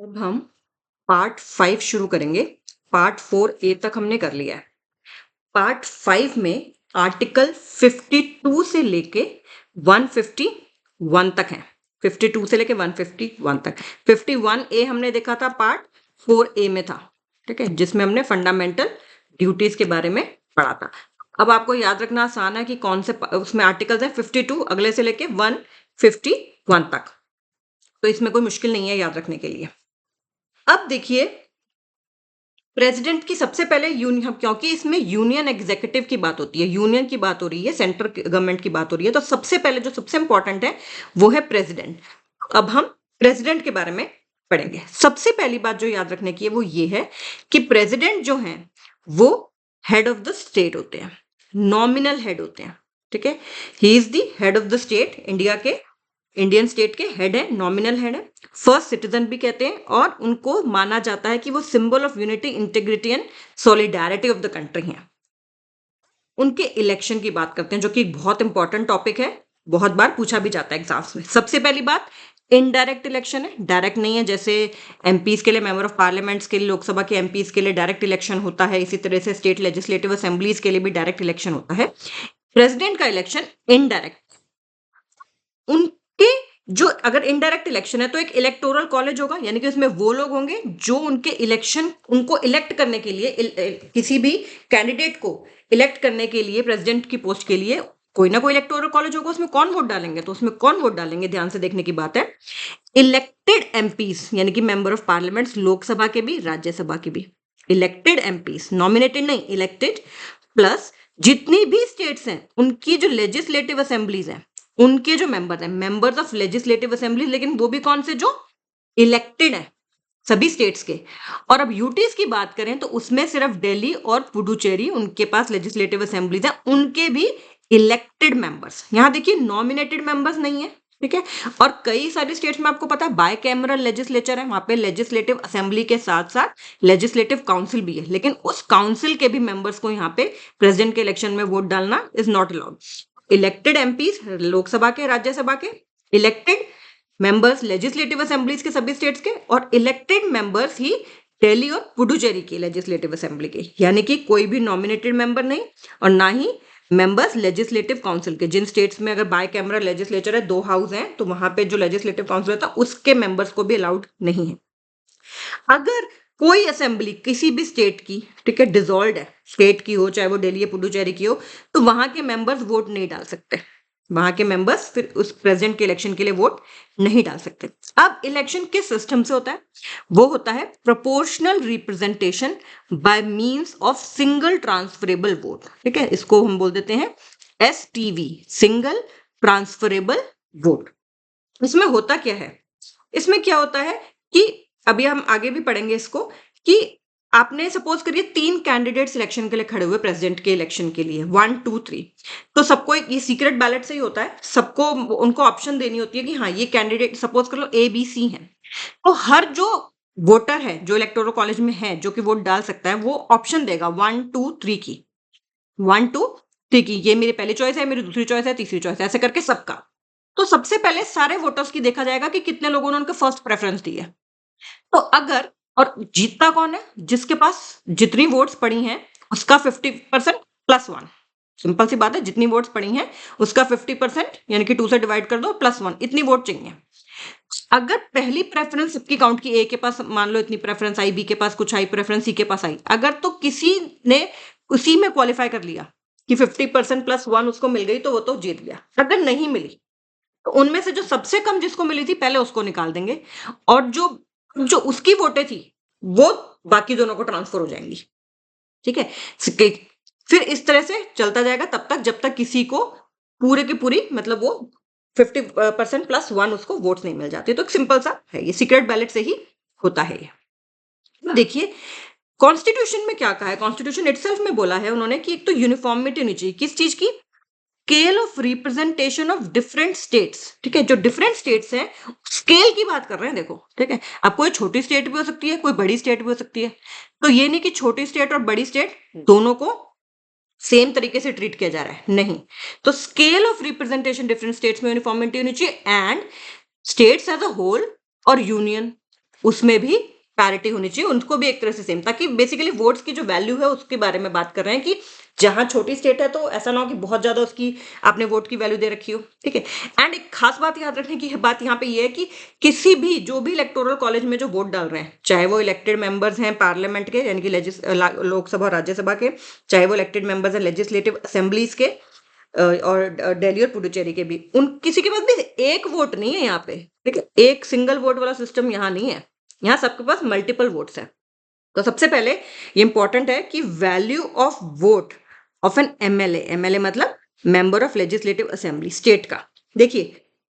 अब हम पार्ट 5 शुरू करेंगे। पार्ट 4 ए तक हमने कर लिया है। पार्ट 5 में आर्टिकल 52 से लेके 151 तक है। 52 से लेके 151 तक। 51 ए हमने देखा था, पार्ट 4 ए में था, ठीक है, जिसमें हमने फंडामेंटल ड्यूटीज के बारे में पढ़ा था। अब आपको याद रखना आसान है कि कौन से उसमें आर्टिकल्स है। 52 अगले से लेके 151 तक, तो इसमें कोई मुश्किल नहीं है याद रखने के लिए। अब देखिए, प्रेसिडेंट की सबसे पहले यूनियन, क्योंकि इसमें यूनियन एग्जीक्यूटिव की बात होती है, यूनियन की बात हो रही है, सेंट्रल गवर्नमेंट की बात हो रही है, तो सबसे पहले जो सबसे इंपॉर्टेंट है वो है प्रेसिडेंट। अब हम प्रेसिडेंट के बारे में पढ़ेंगे। सबसे पहली बात जो याद रखने की है वो ये है कि प्रेसिडेंट जो है वो हेड ऑफ द स्टेट होते हैं, नॉमिनल हेड होते हैं, ठीक है। He is the head of the state, Indian state के हेड है, नॉमिनल हेड है। फर्स्ट सिटीजन भी कहते हैं, और उनको माना जाता है कि वो symbol of unity, integrity and solidarity of the country है। उनके इलेक्शन की बात करते हैं, जो कि एक बहुत इंपॉर्टेंट टॉपिक है, बहुत बार पूछा भी जाता है एग्जाम्स में। सबसे पहली बात, इनडायरेक्ट इलेक्शन है, डायरेक्ट नहीं है। जैसे एमपीज के लिए, मेंबर ऑफ पार्लियामेंट्स के लिए, लोकसभा के एमपीज के लिए डायरेक्ट इलेक्शन होता है, इसी तरह से स्टेट लेजिस्लेटिव असेंबलीज के लिए भी डायरेक्ट इलेक्शन होता है। प्रेसिडेंट का इलेक्शन इनडायरेक्ट। उनके जो अगर इनडायरेक्ट इलेक्शन है तो एक इलेक्टोरल कॉलेज होगा, यानी कि उसमें वो लोग होंगे जो उनके इलेक्शन, उनको इलेक्ट करने के लिए, किसी भी कैंडिडेट को इलेक्ट करने के लिए, प्रेसिडेंट की पोस्ट के लिए कोई ना कोई इलेक्टोरल कॉलेज होगा। उसमें कौन वोट डालेंगे, तो उसमें कौन वोट डालेंगे, ध्यान से देखने की बात है। इलेक्टेड एमपीस, यानी कि मेंबर ऑफ पार्लियामेंट, लोकसभा के भी, राज्यसभा के भी। इलेक्टेड एमपीस, नॉमिनेटेड नहीं, इलेक्टेड, प्लस जितनी भी स्टेट्स हैं उनकी जो लेजिस्लेटिव असेंबलीज हैं, उनके जो मेंबर हैं, मेंबर्स ऑफ लेजिस्लेटिव असेंबली, लेकिन वो भी कौन से, जो इलेक्टेड है सभी स्टेट्स के। और अब यूटीज की बात करें तो उसमें सिर्फ दिल्ली और पुडुचेरी, उनके पास लेजिस्लेटिव असेंबलीज है, उनके भी इलेक्टेड मेंबर्स। यहां देखिए, नॉमिनेटेड मेंबर्स नहीं है, ठीक है। और कई सारी स्टेट्स में आपको पता है बाय कैमरल लेजिस्लेचर है, वहां पे लेजिस्लेटिव असेंबली के साथ साथ लेजिस्लेटिव काउंसिल भी है, लेकिन उस काउंसिल के भी मेंबर्स को यहाँ पे प्रेसिडेंट के इलेक्शन में वोट डालना is not allowed. Elected MPs Lok Sabha के, राज्यसभा के, इलेक्टेड मेंबर्स लेजिस्लेटिव असेंबलीज के सभी स्टेट्स के, और इलेक्टेड मेंबर्स ही दिल्ली और पुडुचेरी की लेजिस्लेटिव असेंबली के, यानी कि कोई भी नॉमिनेटेड मेंबर नहीं, और ना ही मेंबर्स लेजिस्लेटिव काउंसिल के। जिन स्टेट्स में अगर बाय कैमरा लेजिस्लेचर है, 2 हाउस हैं, तो वहां पे जो लेजिस्लेटिव काउंसिल होता है उसके मेंबर्स को भी अलाउड नहीं है। अगर कोई असेंबली किसी भी स्टेट की, ठीक है, डिसॉल्व है, स्टेट की हो, चाहे वो दिल्ली या पुडुचेरी की हो, तो वहां के मेंबर्स वोट नहीं डाल सकते। वहां के मेंबर्स फिर उस प्रेसिडेंट के इलेक्शन के लिए वोट नहीं डाल सकते। अब इलेक्शन किस सिस्टम से होता है, वो होता है proportional representation by means of single transferable vote, ठीक है। इसको हम बोल देते हैं एसटीवी, सिंगल ट्रांसफरेबल वोट। इसमें होता क्या है, इसमें क्या होता है कि अभी हम आगे भी पढ़ेंगे इसको, कि आपने सपोज करिए 3 कैंडिडेट सिलेक्शन के लिए खड़े हुए प्रेसिडेंट के इलेक्शन के लिए, 1 2 3। तो सबको ये सीक्रेट बैलेट से ही होता है, सबको उनको ऑप्शन देनी होती है कि हाँ ये कैंडिडेट, सपोज कर लो ए बी सी है, तो हर जो वोटर है जो इलेक्टोरल कॉलेज में है, जो कि वोट डाल सकता है, वो ऑप्शन देगा 1 2 3 की, 1 2 3 की, ये मेरी पहली चॉइस है, मेरी दूसरी चॉइस है, तीसरी चॉइस है, ऐसे करके सबका। तो सबसे पहले सारे वोटर्स की देखा जाएगा कि कितने लोगों ने उनको फर्स्ट प्रेफरेंस दी है। तो अगर, और जीतता कौन है, जिसके पास जितनी वोट्स पड़ी हैं उसका 50% +1। सिंपल सी बात है, जितनी वोट्स पड़ी हैं उसका 50%, यानी कि 2 से डिवाइड कर दो, +1, इतनी वोट चाहिए। अगर पहली प्रेफरेंस सबकी काउंट की, ए के पास मान लो इतनी प्रेफरेंस आई, बी के पास कुछ आई प्रेफरेंस, सी के पास आई, अगर तो किसी ने उसी में क्वालिफाई कर लिया कि 50% +1 उसको मिल गई, तो वो तो जीत गया। अगर नहीं मिली तो उनमें से जो सबसे कम जिसको मिली थी पहले उसको निकाल देंगे, और जो जो उसकी वोटें थी वो बाकी दोनों को ट्रांसफर हो जाएंगी, ठीक है। फिर इस तरह से चलता जाएगा तब तक जब तक किसी को पूरे की पूरी, मतलब वो 50% +1 उसको वोट्स नहीं मिल जाते। तो एक सिंपल सा है, ये सीक्रेट बैलेट से ही होता है ये। देखिए, कॉन्स्टिट्यूशन में क्या कहा है, कॉन्स्टिट्यूशन इटसेल्फ में बोला है उन्होंने कि एक तो यूनिफॉर्मिटी होनी चाहिए, किस चीज की, scale of representation of different states, ठीक है। जो डिफरेंट स्टेट्स हैं, स्केल की बात कर रहे हैं, देखो, ठीक है। अब कोई छोटी स्टेट भी हो सकती है, कोई बड़ी स्टेट भी हो सकती है, तो ये नहीं कि छोटी स्टेट और बड़ी स्टेट दोनों को सेम तरीके से ट्रीट किया जा रहा है, नहीं। तो scale of representation different states में यूनिफॉर्मिटी होनी चाहिए, and states as a whole और यूनियन, उसमें भी पैरिटी होनी चाहिए, उनको भी एक तरह से सेम, ताकि बेसिकली वोट्स की जो वैल्यू है उसके बारे में बात कर रहे हैं कि जहां छोटी स्टेट है तो ऐसा ना हो कि बहुत ज्यादा उसकी आपने वोट की वैल्यू दे रखी हो, ठीक है। एंड एक खास बात याद रखने की बात यहाँ पे ये है कि किसी भी जो भी इलेक्टोरल कॉलेज में जो वोट डाल रहे हैं, चाहे वो इलेक्टेड मेंबर्स हैं पार्लियामेंट के यानी कि लोकसभा और राज्यसभा के, चाहे वो इलेक्टेड मेंबर्स हैं लेजिस्लेटिव असेंबलीज के और दिल्ली और पुडुचेरी के भी, उन किसी के पास भी एक वोट नहीं है यहाँ पे, ठीक है। एक सिंगल वोट वाला सिस्टम यहाँ नहीं है, यहाँ सबके पास मल्टीपल वोट्स है। तो सबसे पहले ये इंपॉर्टेंट है कि value of vote of an MLA, MLA मतलब member of legislative assembly state का। देखिए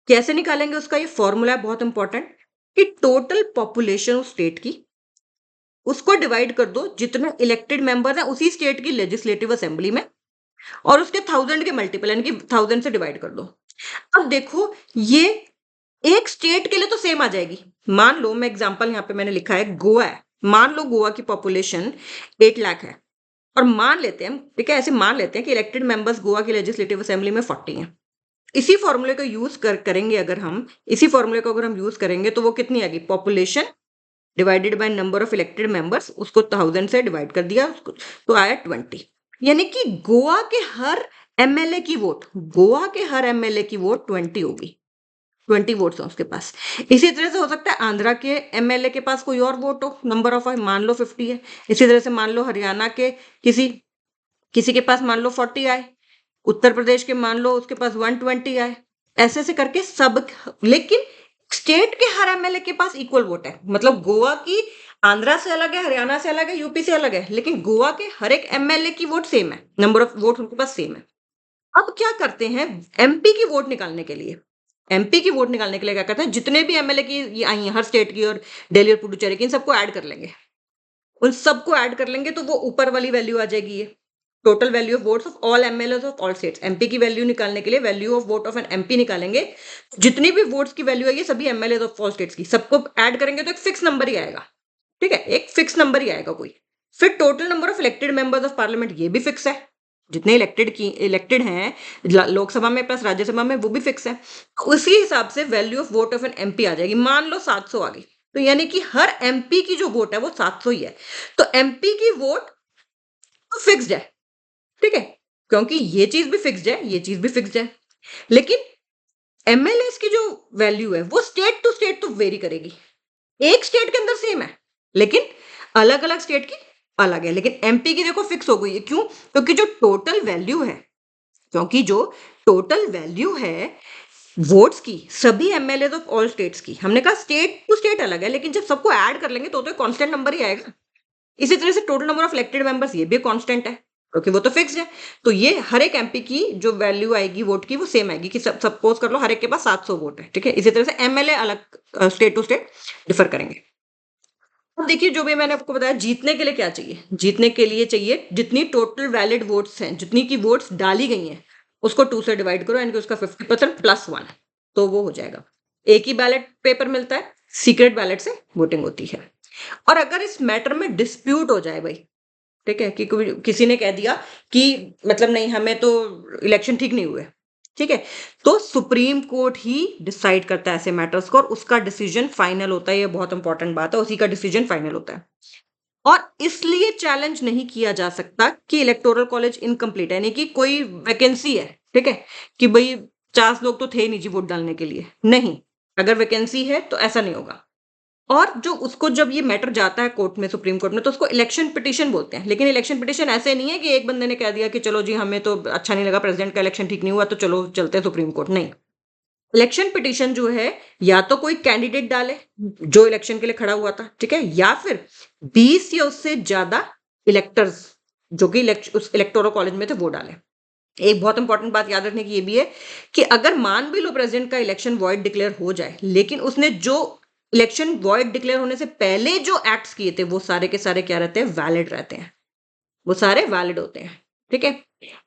कैसे निकालेंगे उसका, ये फॉर्मूला है बहुत इंपॉर्टेंट, कि टोटल पॉपुलेशन ऑफ स्टेट की उसको डिवाइड कर दो जितने इलेक्टेड मेंबर हैं उसी स्टेट की लेजिस्लेटिव असेंबली में, और उसके 1000 के मल्टीपल यानी कि 1000 से डिवाइड कर दो। अब देखो ये एक स्टेट के लिए तो सेम आ जाएगी। मान लो मैं एग्जांपल यहाँ पे मैंने लिखा है गोवा है, मान लो गोवा की पॉपुलेशन 8 लाख है, और मान लेते हैं, ठीक है, ऐसे मान लेते हैं कि इलेक्टेड मेंबर्स गोवा की लेजिस्लेटिव असेंबली में 40 हैं। इसी फॉर्मूले को यूज करेंगे अगर हम, इसी फॉर्मूले को अगर हम यूज करेंगे तो वो कितनी आएगी, population divided by number of elected members, उसको 1000 से डिवाइड कर दिया उसको, तो आया 20। यानी कि गोवा के हर एमएलए की वोट, गोवा के हर एमएलए की वोट 20 होगी, 20 वोट्स हैं उसके पास। इसी तरह से हो सकता है आंध्रा के एमएलए के पास कोई और वोट हो, नंबर ऑफ मान लो 50 है। इसी तरह से मान लो हरियाणा के किसी किसी के पास मान लो 40 आए, उत्तर प्रदेश के मान लो उसके पास 120 आए, ऐसे ऐसे करके सब। लेकिन स्टेट के हर एमएलए के पास इक्वल वोट है, मतलब गोवा की आंध्रा से अलग है, हरियाणा से अलग है, यूपी से अलग है, लेकिन गोवा के हर एक एमएलए की वोट सेम है, नंबर ऑफ वोट उनके पास सेम है। अब क्या करते हैं एमपी की वोट निकालने के लिए, एमपी की वोट निकालने के लिए क्या करते हैं, जितने भी एमएलए की ये आई हैं हर स्टेट की और दिल्ली और पुडुचेरी की, इन सबको ऐड कर लेंगे, उन सबको ऐड कर लेंगे तो वो ऊपर वाली वैल्यू आ जाएगी, ये total value of votes of all MLA of all states. MP की वैल्यू निकालने के लिए value of vote of an MP निकालेंगे, जितनी भी वोट्स की वैल्यू है ये सभी एमएलए ऑफ ऑल स्टेट्स की, सबको ऐड करेंगे तो एक फिक्स नंबर ही आएगा, ठीक है, एक फिक्स नंबर ही आएगा कोई। फिर total number of elected members of parliament, ये भी फिक्स है, जितने इलेक्टेड हैं लोकसभा में प्लस राज्यसभा में वो भी फिक्स है। उसी हिसाब से value of vote of an MP आ जाएगी, मान लो 700 आ गई, तो यानी कि हर एमपी की जो वोट है वो 700 ही है, तो एमपी की वोट तो फिक्स्ड है, ठीक है, क्योंकि ये चीज भी फिक्स्ड है, ये चीज भी फिक्स्ड है। लेकिन एमएलएस की जो वैल्यू है वो स्टेट टू स्टेट तो वेरी करेगी, एक स्टेट के अंदर सेम है लेकिन अलग अलग स्टेट की अलग है। लेकिन एमपी की देखो फिक्स हो गई है, क्यों, क्योंकि जो टोटल वैल्यू है, क्योंकि जो टोटल वैल्यू है वोट्स की सभी एमएलए ऑफ ऑल स्टेट्स की, हमने कहा स्टेट टू स्टेट अलग है, लेकिन जब सबको ऐड कर लेंगे तो कांस्टेंट नंबर ही आएगा। इसी तरह से total number of elected members ये भी कांस्टेंट है, क्योंकि वो तो फिक्स्ड है, तो ये हर एक एमपी की जो वैल्यू आएगी वोट की वो सेम आएगी, कि सपोज कर लो हर एक के पास 700 वोट है, ठीक है। इसी तरह से एमएलए अलग स्टेट टू स्टेट डिफर करेंगे। अब देखिए जो भी मैंने आपको बताया, जीतने के लिए क्या चाहिए, जीतने के लिए चाहिए जितनी टोटल वैलिड वोट्स हैं, जितनी की वोट्स डाली गई हैं उसको 2 से डिवाइड करो, यानी कि उसका 50% प्लस 1, तो वो हो जाएगा। एक ही बैलेट पेपर मिलता है, सीक्रेट बैलेट से वोटिंग होती है। और अगर इस मैटर में डिस्प्यूट हो जाए भाई, ठीक है, कि किसी ने कह दिया कि मतलब नहीं हमें तो इलेक्शन ठीक नहीं हुए, ठीक है, तो सुप्रीम कोर्ट ही डिसाइड करता है ऐसे मैटर्स को, और उसका डिसीजन फाइनल होता है, ये बहुत इंपॉर्टेंट बात है, उसी का डिसीजन फाइनल होता है। और इसलिए चैलेंज नहीं किया जा सकता कि इलेक्टोरल कॉलेज इनकम्प्लीट है, यानी कि कोई वैकेंसी है, ठीक है, कि भाई 50 लोग तो थे नहीं जी वोट डालने के लिए, नहीं, अगर वैकेंसी है तो ऐसा नहीं होगा। और जो उसको जब ये मैटर जाता है कोर्ट में, सुप्रीम कोर्ट में, तो उसको इलेक्शन पिटीशन बोलते हैं। लेकिन इलेक्शन पिटीशन ऐसे नहीं है कि एक बंदे ने कह दिया कि चलो जी हमें तो अच्छा नहीं लगा, प्रेसिडेंट का इलेक्शन ठीक नहीं हुआ तो चलो चलते हैं सुप्रीम कोर्ट, नहीं। इलेक्शन पिटीशन जो है या तो कोई कैंडिडेट डाले जो इलेक्शन के लिए खड़ा हुआ था, ठीक है, या फिर 20 या उससे ज्यादा इलेक्टर्स जो कि उस इलेक्टोरल कॉलेज में थे वो डाले। एक बहुत इंपॉर्टेंट बात याद रखने की ये भी है कि अगर मान भी लो प्रेसिडेंट का इलेक्शन वॉइड डिक्लेयर हो जाए, लेकिन उसने जो इलेक्शन वॉइड डिक्लेयर होने से पहले जो एक्ट्स किए थे वो सारे के सारे क्या रहते हैं, वैलिड रहते हैं, वो सारे वैलिड होते हैं, ठीक है।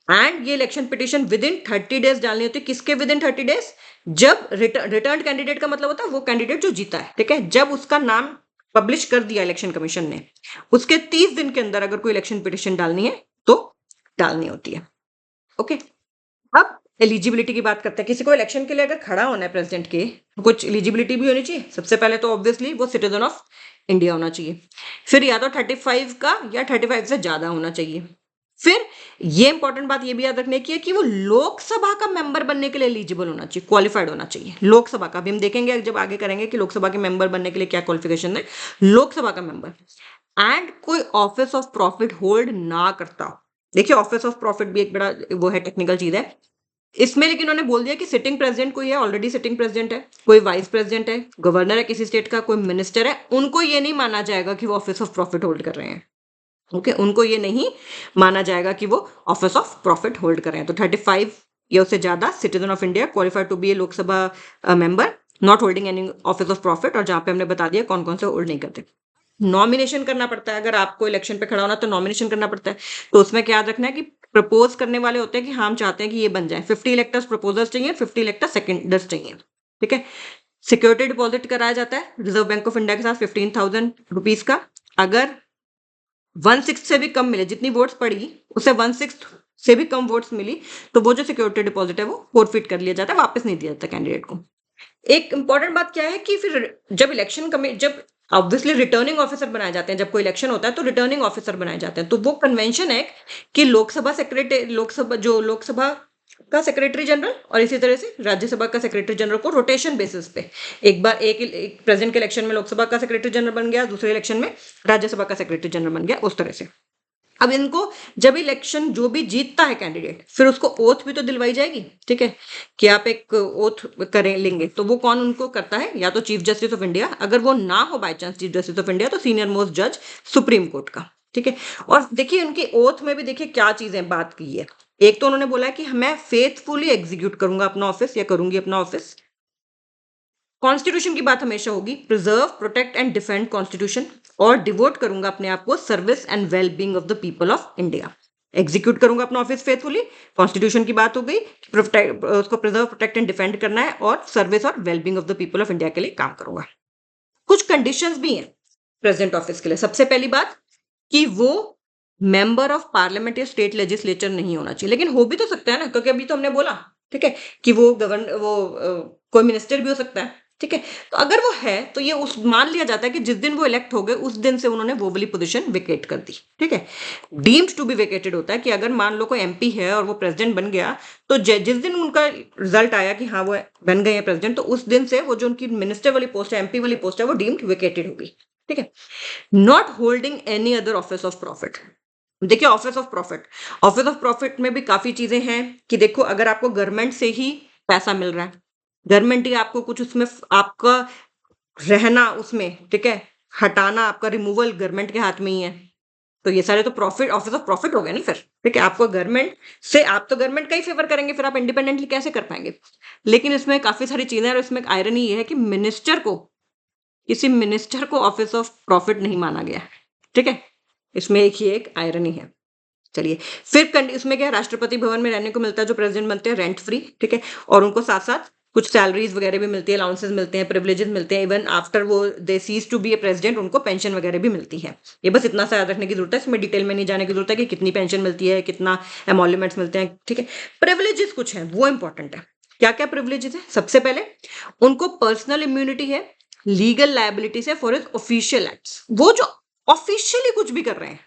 एंड ये election petition with in 30 days डालनी होती है। किसके विद इन 30 डेज, जब रिटर्न कैंडिडेट का मतलब होता है वो कैंडिडेट जो जीता है, ठीक है, जब उसका नाम पब्लिश कर दिया इलेक्शन कमीशन ने, उसके 30 दिन के अंदर अगर कोई इलेक्शन पिटीशन डालनी है तो डालनी होती है, ओके। अब एलिजिबिलिटी की बात करते हैं, किसी को इलेक्शन के लिए अगर खड़ा होना है प्रेसिडेंट के, कुछ एलिजिबिलिटी भी होनी चाहिए। सबसे पहले तो ऑब्वियसली वो सिटीजन ऑफ इंडिया होना चाहिए, फिर या तो 35 का या 35 से ज्यादा होना चाहिए। फिर ये इंपॉर्टेंट बात ये भी याद रखने की है कि वो लोकसभा का मेंबर बनने के लिए एलिजिबल होना चाहिए, क्वालिफाइड होना चाहिए। लोकसभा का भी हम देखेंगे जब आगे करेंगे कि लोकसभा के मेंबर बनने के लिए क्या क्वालिफिकेशन है। लोकसभा का मेंबर एंड कोई ऑफिस ऑफ प्रॉफिट होल्ड ना करता हो। देखिए ऑफिस ऑफ प्रॉफिट भी एक बड़ा वो है, टेक्निकल चीज है इसमें, लेकिन उन्होंने बोल दिया कि सिटिंग प्रेसिडेंट कोई है, ऑलरेडी सिटिंग प्रेसिडेंट है, कोई वाइस प्रेसिडेंट है, गवर्नर है किसी स्टेट का, कोई मिनिस्टर है, उनको ये नहीं माना जाएगा कि वो ऑफिस ऑफ प्रॉफिट होल्ड कर रहे हैं। ओके उनको ये नहीं माना जाएगा कि वो ऑफिस ऑफ प्रॉफिट होल्ड कर रहे हैं। तो 35 या उससे ज्यादा citizen of India qualified to be a Lok Sabha member not holding any office of profit, और जहां पे हमने बता दिया कौन कौन से होल्ड नहीं करते। नॉमिनेशन करना पड़ता है, अगर आपको इलेक्शन पे खड़ा होना तो नॉमिनेशन करना पड़ता है। तो उसमें क्या याद रखना है कि प्रपोज करने वाले होते हैं कि हम चाहते हैं कि ये बन जाए, 50 इलेक्टर्स प्रपोजर्स चाहिए, 50 इलेक्टर्स सेकेंडर्स चाहिए। ठीक है, सिक्योरिटी डिपॉजिट कराया जाता है रिजर्व बैंक ऑफ इंडिया के साथ 15,000 रुपीज का। अगर 1/6 से भी कम मिले, जितनी वोट्स पड़ी उससे 1/6 से भी कम वोट्स मिली, तो वो जो सिक्योरिटी डिपॉजिट है वो फोरफिट कर लिया जाता है, वापस नहीं दिया जाता कैंडिडेट को। एक इंपॉर्टेंट बात क्या है कि फिर जब जब ऑब्वियसली रिटर्निंग ऑफिसर बनाए जाते हैं, जब कोई इलेक्शन होता है तो रिटर्निंग ऑफिसर बनाए जाते हैं, तो वो कन्वेंशन है कि लोकसभा का सेक्रेटरी जनरल और इसी तरह से राज्यसभा का सेक्रेटरी जनरल को रोटेशन बेसिस पे एक बार एक प्रेसिडेंट के इलेक्शन में लोकसभा का सेक्रेटरी जनरल बन गया, दूसरे इलेक्शन में राज्यसभा का सेक्रेटरी जनरल बन गया, उस तरह से। अब इनको जब इलेक्शन जो भी जीतता है कैंडिडेट, फिर उसको ओथ भी तो दिलवाई जाएगी। ठीक है, कि आप एक ओथ करें लेंगे, तो वो कौन उनको करता है, या तो चीफ जस्टिस ऑफ इंडिया, अगर वो ना हो by chance chief justice of India तो सीनियर मोस्ट जज सुप्रीम कोर्ट का। ठीक है, और देखिए उनकी ओथ में भी देखिए क्या चीजें बात की है। एक तो उन्होंने बोला है कि मैं फेथफुली एग्जीक्यूट करूंगा अपना ऑफिस या करूंगी अपना ऑफिस। कॉन्स्टिट्यूशन की बात हमेशा होगी, preserve protect and defend constitution, और डिवोट करूंगा अपने आप को service and well being of the people of India. Execute करूंगा अपना ऑफिस फेथफुली, कॉन्स्टिट्यूशन की बात हो गई, उसको प्रिजर्व प्रोटेक्ट एंड डिफेंड करना है, और सर्विस और well being of the people of India के लिए काम करूंगा। कुछ कंडीशंस भी हैं प्रेसिडेंट ऑफिस के लिए। सबसे पहली बात कि वो मेंबर ऑफ पार्लियामेंट या स्टेट लेजिस्लेचर नहीं होना चाहिए, लेकिन हो भी तो सकता है ना, क्योंकि अभी तो हमने बोला ठीक है कि वो कोई मिनिस्टर भी हो सकता है। ठीक है, तो अगर वो है तो ये उस मान लिया जाता है कि जिस दिन वो इलेक्ट हो गए उस दिन से उन्होंने वो वाली पोजीशन वेकेट कर दी। ठीक है, डीम्ड टू बी वेकेटेड होता है कि अगर मान लो कोई एमपी है और वो प्रेसिडेंट बन गया, तो जिस दिन उनका रिजल्ट आया कि हाँ वो बन गए हैं प्रेसिडेंट, तो उस दिन से वो जो उनकी मिनिस्टर वाली पोस्ट है, एमपी वाली पोस्ट है, वो डीम्ड वेकेटेड होगी। ठीक है, not holding any other office of profit. देखिए ऑफिस ऑफ प्रॉफिट में भी काफी चीजें हैं कि देखो अगर आपको गवर्नमेंट से ही पैसा मिल रहा है, गवर्नमेंट ही आपको कुछ उसमें आपका रहना उसमें, ठीक है, हटाना, आपका रिमूवल गवर्नमेंट के हाथ में ही है, तो ये सारे तो प्रॉफिट ऑफिस ऑफ प्रॉफिट हो गए ना फिर। ठीक है, आपको गवर्नमेंट से, आप तो गवर्नमेंट का ही फेवर करेंगे, फिर आप इंडिपेंडेंटली कैसे कर पाएंगे। लेकिन इसमें काफी सारी चीजें हैं, और इसमें आयरनी ये है कि किसी मिनिस्टर को ऑफिस ऑफ प्रॉफिट नहीं माना गया। ठीक है, इसमें एक आयरनी है। चलिए, फिर उसमें क्या है, राष्ट्रपति भवन में रहने को मिलता है जो प्रेसिडेंट बनते हैं, रेंट फ्री। ठीक है, और उनको साथ साथ कुछ सैलरीज वगैरह भी मिलती है, अलाउंसेस मिलते हैं, प्रिविलेजेस मिलते हैं, इवन आफ्टर वो they cease to be a president उनको पेंशन वगैरह भी मिलती है। ये बस इतना सा याद रखने की जरूरत है, इसमें डिटेल में नहीं जाने की जरूरत है कि कितनी पेंशन मिलती है, कितना एमोल्यूमेंट्स मिलते हैं। ठीक है, प्रिविलेजेस कुछ हैं वो इंपॉर्टेंट है। क्या क्या प्रिविलेजेस है, सबसे पहले उनको पर्सनल इम्यूनिटी है, लीगल लायबिलिटीज है फॉर हिज ऑफिशियल एक्ट्स। वो जो ऑफिशियली कुछ भी कर रहे हैं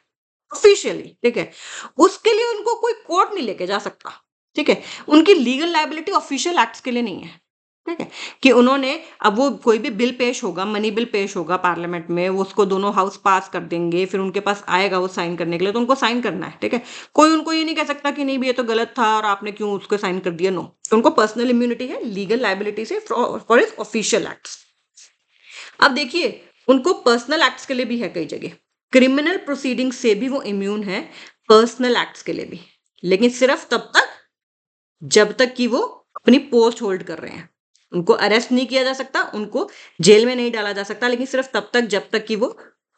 ऑफिशियली, ठीक है, उसके लिए उनको कोई कोर्ट नहीं लेके जा सकता। ठीक है, उनकी लीगल लायबिलिटी ऑफिशियल एक्ट्स के लिए नहीं है। ठीक है, कि उन्होंने, अब वो कोई भी बिल पेश होगा, मनी बिल पेश होगा पार्लियामेंट में, वो उसको दोनों हाउस पास कर देंगे, फिर उनके पास आएगा वो साइन करने के लिए, तो उनको साइन करना है। ठीक है, कोई उनको ये नहीं कह सकता कि नहीं भी ये तो गलत था और आपने क्यों उसको साइन कर दिया। नो, उनको पर्सनल इम्यूनिटी है, लीगल लायबिलिटी से फॉर हिज ऑफिशियल एक्ट्स। अब देखिए उनको पर्सनल एक्ट्स के लिए भी है कई जगह, क्रिमिनल प्रोसीडिंग से भी वो इम्यून है, पर्सनल एक्ट्स के लिए भी, लेकिन सिर्फ तब तक जब तक कि वो अपनी पोस्ट होल्ड कर रहे हैं। उनको अरेस्ट नहीं किया जा सकता, उनको जेल में नहीं डाला जा सकता, लेकिन सिर्फ तब तक जब तक कि वो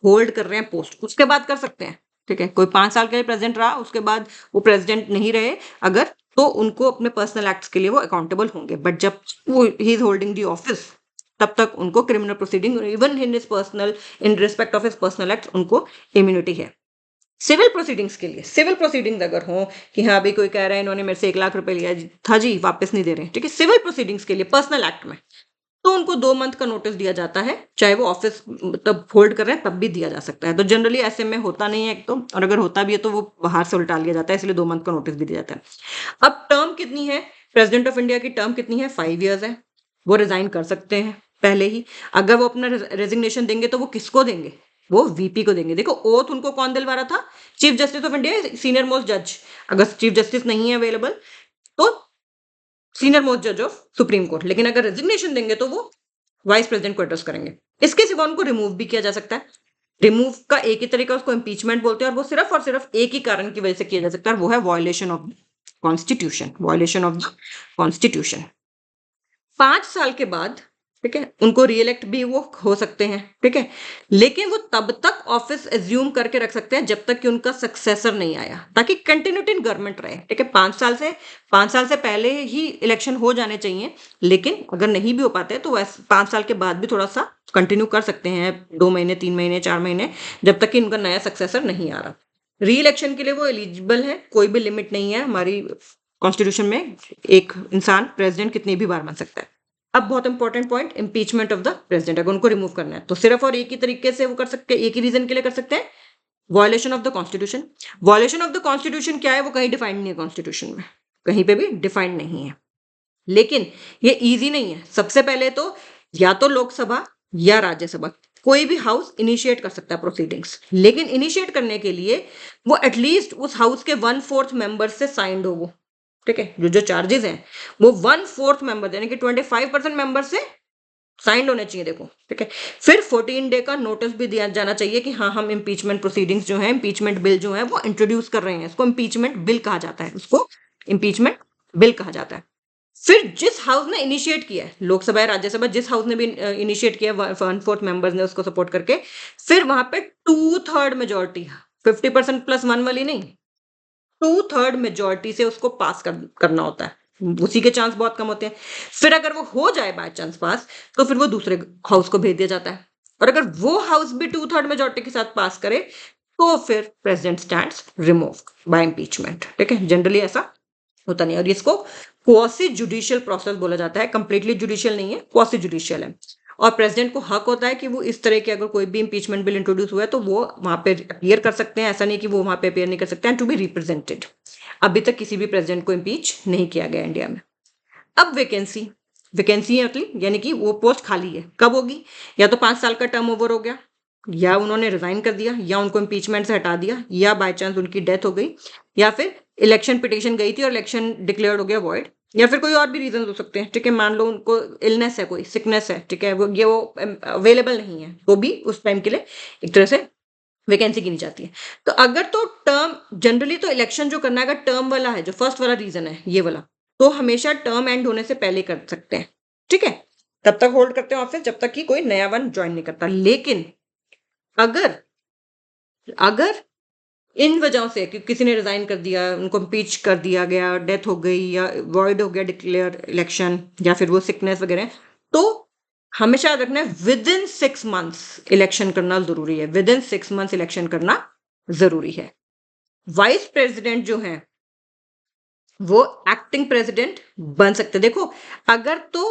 होल्ड कर रहे हैं पोस्ट, उसके बाद कर सकते हैं। ठीक है, कोई 5 साल के लिए प्रेसिडेंट रहा, उसके बाद वो प्रेसिडेंट नहीं रहे अगर, तो उनको अपने पर्सनल एक्ट्स के लिए वो अकाउंटेबल होंगे, बट जब वो he is holding the office तब तक उनको criminal proceeding, even in respect of his personal act, उनको इम्यूनिटी है। सिविल प्रोसीडिंग्स के लिए, सिविल प्रोसीडिंग्स अगर हो कि हाँ अभी कोई कह रहा है इन्होंने मेरे से 1 लाख रुपए लिया था जी, वापस नहीं दे रहे, ठीक है, सिविल प्रोसीडिंग्स के लिए पर्सनल एक्ट में, तो उनको 2 मंथ का नोटिस दिया जाता है, चाहे वो ऑफिस तब होल्ड कर रहे हैं तब भी दिया जा सकता है। तो जनरली ऐसे में होता नहीं है एक तो, और अगर होता भी है तो वो बाहर से उल्टा लिया जाता है, इसलिए 2 मंथ का नोटिस भी दिया जाता है। अब टर्म कितनी है, प्रेसिडेंट ऑफ इंडिया की टर्म कितनी है, 5 years है। वो रिजाइन कर सकते हैं पहले ही। अगर वो अपना रेजिग्नेशन देंगे तो वो किसको देंगे, वो वीपी को देंगे। देखो ओथ उनको कौन दिलवा रहा था, chief justice of India, senior most जज। अगर चीफ जस्टिस नहीं है अवेलेबल तो सीनियर मोस्ट जज ऑफ सुप्रीम कोर्ट, लेकिन अगर रेजिग्नेशन देंगे तो वो वाइस प्रेसिडेंट को एड्रेस करेंगे। इसके सिवा उनको रिमूव भी किया जा सकता है। रिमूव का एक ही तरीका, उसको इम्पीचमेंट बोलते हैं, और वो सिर्फ और सिर्फ एक ही कारण की वजह से किया जा सकता है, वो है violation of constitution, violation of the constitution. 5 साल के बाद, ठीक है, उनको रीइलेक्ट भी वो हो सकते हैं, ठीक है, लेकिन वो तब तक ऑफिस एज्यूम करके रख सकते हैं जब तक कि उनका सक्सेसर नहीं आया, ताकि कंटिन्यूटी इन गवर्नमेंट रहे, ठीक है। 5 साल से पहले ही इलेक्शन हो जाने चाहिए, लेकिन अगर नहीं भी हो पाते तो वैसे 5 साल के बाद भी थोड़ा सा कंटिन्यू कर सकते हैं, 2 महीने, 3 महीने, 4 महीने, जब तक कि उनका नया सक्सेसर नहीं आ रहा। री इलेक्शन के लिए वो एलिजिबल है, कोई भी लिमिट नहीं है हमारी कॉन्स्टिट्यूशन में, एक इंसान प्रेसिडेंट कितनी भी बार बन सकता है। अब बहुत important point, impeachment of the president. अगर उनको रिमूव करना है तो सिर्फ और एक ही तरीके से वो कर सकते हैं, एक ही रीजन के लिए कर सकते हैं, violation of the constitution. Violation of the constitution क्या है, वो कहीं डिफाइंड नहीं है कॉन्स्टिट्यूशन में, कहीं पे भी डिफाइंड नहीं है, लेकिन ये इजी नहीं है। सबसे पहले तो या तो लोकसभा या राज्यसभा, कोई भी हाउस इनिशिएट कर सकता है प्रोसीडिंग्स, लेकिन इनिशिएट करने के लिए वो एटलीस्ट उस हाउस के 1/4 मेंबर से साइंड हो वो, ठीक है। जो जो चार्जेस हैं वो 1/4 मेंबर यानी कि 25% मेंबर से साइंड होने चाहिए, देखो, ठीक है। फिर 14 डे का नोटिस भी दिया जाना चाहिए कि हाँ हम इम्पीचमेंट प्रोसीडिंग्स जो है, इम्पीचमेंट बिल जो है वो इंट्रोड्यूस कर रहे हैं, इसको इम्पीचमेंट बिल कहा जाता है, उसको इम्पीचमेंट बिल कहा जाता है। फिर जिस हाउस ने इनिशिएट किया है, लोकसभा या राज्यसभा, जिस हाउस ने भी इनिशिएट किया, 1/4 मेंबर्स ने उसको सपोर्ट करके, फिर वहां पे 2/3 मेजोरिटी, 50%+1 वाली नहीं, 2/3 मेजोरिटी से उसको पास करना होता है। उसी के चांस बहुत कम होते हैं। फिर अगर वो हो जाए बाय चांस पास, तो फिर वो दूसरे हाउस को भेज दिया जाता है, और अगर वो हाउस भी 2/3 मेजोरिटी के साथ पास करे तो फिर president stands remove by impeachment, ठीक है। जनरली ऐसा होता नहीं है, और इसको क्वासी जुडिशियल प्रोसेस बोला जाता है, कंप्लीटली जुडिशियल नहीं है, क्वासी जुडिशियल है। और प्रेसिडेंट को हक होता है कि वो इस तरह के अगर कोई भी इम्पीचमेंट बिल इंट्रोड्यूस हुआ है तो वो वहां पे अपियर कर सकते हैं, ऐसा नहीं कि वो वहां पे अपियर नहीं कर सकते हैं, टू बी रिप्रेजेंटेड। अभी तक किसी भी प्रेसिडेंट को इम्पीच नहीं किया गया इंडिया में। अब वैकेंसी, वैकेंसी है मतलब यानी कि वो पोस्ट खाली है, कब होगी, या तो 5 साल का टर्म ओवर हो गया, या उन्होंने रिजाइन कर दिया, या उनको इम्पीचमेंट से हटा दिया, या बाय चांस उनकी डेथ हो गई, या फिर इलेक्शन पिटीशन गई थी और इलेक्शन डिक्लेयर्ड हो गया वॉइड, या फिर कोई और भी रीजन हो सकते हैं, ठीक है। मान लो उनको इलनेस है, कोई सिकनेस है, ठीक है, वो अवेलेबल नहीं है, तो भी उस टाइम के लिए एक तरह से वैकेंसी गिनी जाती है। तो अगर तो टर्म, जनरली तो इलेक्शन जो करना है, अगर टर्म वाला है, जो फर्स्ट वाला रीजन है ये वाला, तो हमेशा टर्म एंड होने से पहले कर सकते हैं, ठीक है। तब तक होल्ड करते हैं ऑफिस जब तक कि कोई नया वन ज्वाइन नहीं करता। लेकिन अगर अगर इन वजहों से कि किसी ने रिजाइन कर दिया, उनको इम्पीच कर दिया गया, डेथ हो गई, या वॉइड हो गया डिक्लेयर इलेक्शन, या फिर वो सिकनेस वगैरह, तो हमेशा याद रखना है विद इन 6 मंथ्स इलेक्शन करना जरूरी है, विद इन 6 मंथ्स इलेक्शन करना जरूरी है। वाइस प्रेसिडेंट जो है वो एक्टिंग प्रेसिडेंट बन सकते हैं। देखो अगर तो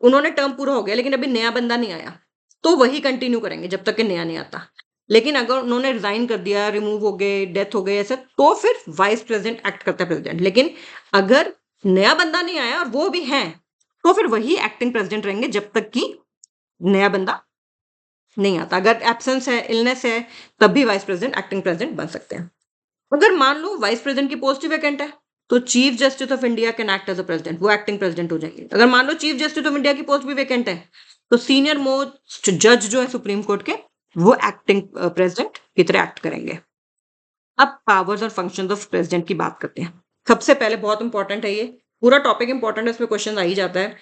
उन्होंने टर्म पूरा हो गया लेकिन अभी नया बंदा नहीं आया, तो वही कंटिन्यू करेंगे जब तक कि नया नहीं आता। लेकिन अगर उन्होंने रिजाइन कर दिया, रिमूव हो गए, डेथ हो गई ऐसा, तो फिर वाइस प्रेसिडेंट एक्ट करता है प्रेसिडेंट। लेकिन अगर नया बंदा नहीं आया और वो भी है, तो फिर वही एक्टिंग प्रेसिडेंट रहेंगे जब तक कि नया बंदा नहीं आता। अगर एब्सेंस है, इलनेस है, तब भी वाइस प्रेसिडेंट एक्टिंग प्रेसिडेंट बन सकते हैं। अगर मान लो वाइस प्रेसिडेंट की पोस्ट ही वैकेंट है, तो chief justice of India can act as a president, वो एक्टिंग प्रेसिडेंट हो जाएंगे। अगर मान लो चीफ जस्टिस ऑफ इंडिया की पोस्ट भी वैकेंट है, तो सीनियर मोस्ट जज जो है सुप्रीम कोर्ट के, वो एक्टिंग प्रेसिडेंट की तरह एक्ट करेंगे। अब पावर्स और फंक्शंस ऑफ प्रेसिडेंट की बात करते हैं। सबसे पहले, बहुत इंपॉर्टेंट है ये, पूरा टॉपिक इंपॉर्टेंट है, इसमें क्वेश्चन आ ही जाता है।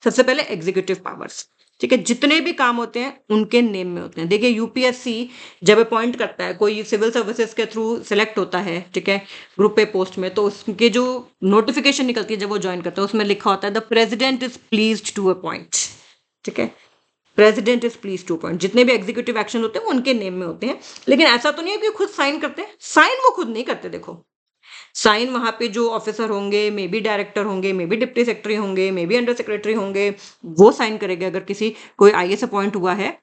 सबसे पहले एग्जीक्यूटिव पावर्स, ठीक है, जितने भी काम होते हैं उनके नेम में होते हैं। देखिए यूपीएससी जब अपॉइंट करता है, कोई सिविल सर्विसेज के थ्रू सिलेक्ट होता है, ठीक है, ग्रुप ए पोस्ट में, तो उसके जो नोटिफिकेशन निकलती है जब वो ज्वाइन करता है, उसमें लिखा होता है the president is pleased to appoint, ठीक है। President is please to appoint. जितने भी एग्जीक्यूटिव एक्शन होते हैं वो उनके नेम में होते हैं, लेकिन ऐसा तो नहीं है कि खुद साइन करते हैं। साइन वो खुद नहीं करते। देखो, साइन वहां पे जो ऑफिसर होंगे, मे बी डायरेक्टर होंगे, मे बी डिप्टी सेक्रेटरी होंगे, मे बी अंडर सेक्रेटरी होंगे, वो साइन करेंगे अगर किसी कोई आईएएस अपॉइंट हुआ है,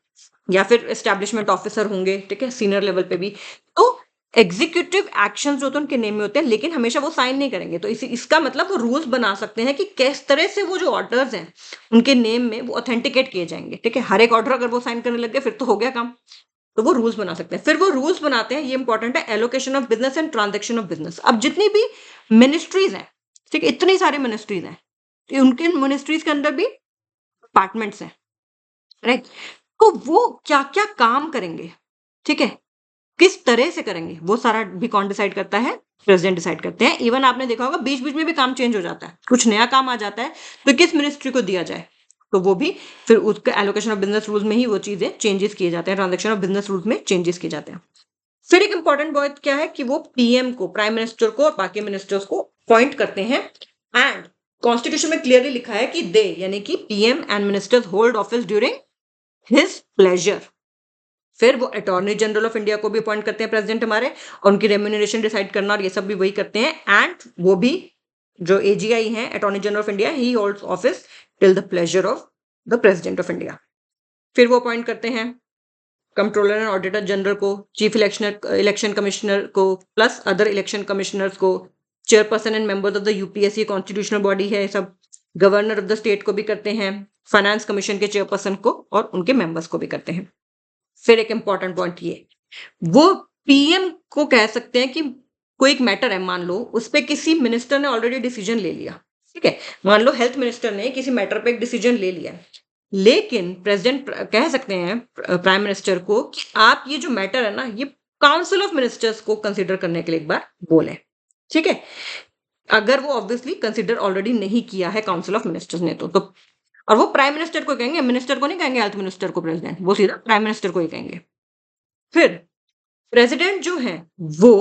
या फिर एस्टैब्लिशमेंट ऑफिसर होंगे, ठीक है, सीनियर लेवल पे भी। तो एग्जीक्यूटिव एक्शंस जो होते हैं उनके नेम में होते हैं, लेकिन हमेशा वो साइन नहीं करेंगे। तो इसका मतलब वो रूल्स बना सकते हैं कि किस तरह से वो जो ऑर्डर्स हैं उनके नेम में वो ऑथेंटिकेट किए जाएंगे, ठीक है। हर एक ऑर्डर अगर वो साइन करने लग गए फिर तो हो गया काम। तो वो रूल्स बना सकते हैं। फिर वो रूल्स बनाते हैं, ये इंपॉर्टेंट है, allocation of business and transaction of business. अब जितनी भी मिनिस्ट्रीज हैं, ठीक है, इतनी सारी मिनिस्ट्रीज हैं, तो उनके मिनिस्ट्रीज के अंदर भी डिपार्टमेंट्स हैं, राइट। तो वो क्या क्या काम करेंगे, ठीक है, किस तरह से करेंगे, वो सारा भी कौन डिसाइड करता है? प्रेसिडेंट डिसाइड करते हैं। इवन आपने देखा होगा बीच बीच में भी काम चेंज हो जाता है, कुछ नया काम आ जाता है, तो किस मिनिस्ट्री को दिया जाए, तो वो भी फिर उसके एलोकेशन ऑफ बिजनेस रूल्स में ही वो चीजें चेंजेस किए जाते हैं, ट्रांजेक्शन ऑफ बिजनेस रूल्स में चेंजेस किए जाते हैं। फिर एक इंपॉर्टेंट बात क्या है कि वो पीएम को, प्राइम मिनिस्टर को और बाकी मिनिस्टर्स को अपॉइंट करते हैं। एंड कॉन्स्टिट्यूशन में क्लियरली लिखा है कि दे, यानी कि PM and ministers hold office during his pleasure. फिर वो अटॉर्नी जनरल ऑफ इंडिया को भी अपॉइंट करते हैं प्रेसिडेंट हमारे, और उनकी रेम्यूनरेशन डिसाइड करना और ये सब भी वही करते हैं। एंड वो भी जो एजीआई हैं, attorney general of India, he holds office till the pleasure of the president of India. फिर वो अपॉइंट करते हैं कंट्रोलर एंड ऑडिटर जनरल को, चीफ इलेक्शन कमिश्नर को, प्लस अदर इलेक्शन कमिश्नर्स को, chairperson and members of the UPSC constitutional body है सब, governor of the state को भी करते हैं, फाइनेंस कमीशन के चेयरपर्सन को और उनके मेंबर्स को भी करते हैं। फिर एक इंपॉर्टेंट पॉइंट ये, वो पीएम को कह सकते हैं कि कोई एक मैटर है, मान लो उस पर किसी मिनिस्टर ने ऑलरेडी डिसीजन ले लिया, ठीक है, मान लो हेल्थ मिनिस्टर ने किसी मैटर पे एक डिसीजन ले लिया, लेकिन प्रेसिडेंट कह सकते हैं प्राइम मिनिस्टर को कि आप ये जो मैटर है ना, ये काउंसिल ऑफ मिनिस्टर्स को कंसिडर करने के लिए एक बार बोले, ठीक है। अगर वो ऑब्वियसली कंसिडर ऑलरेडी नहीं किया है काउंसिल ऑफ मिनिस्टर्स ने तो और वो प्राइम मिनिस्टर को कहेंगे, मिनिस्टर को नहीं कहेंगे, हेल्थ मिनिस्टर को प्रेसिडेंट, वो सीधा प्राइम मिनिस्टर को ही कहेंगे। फिर प्रेसिडेंट जो है वो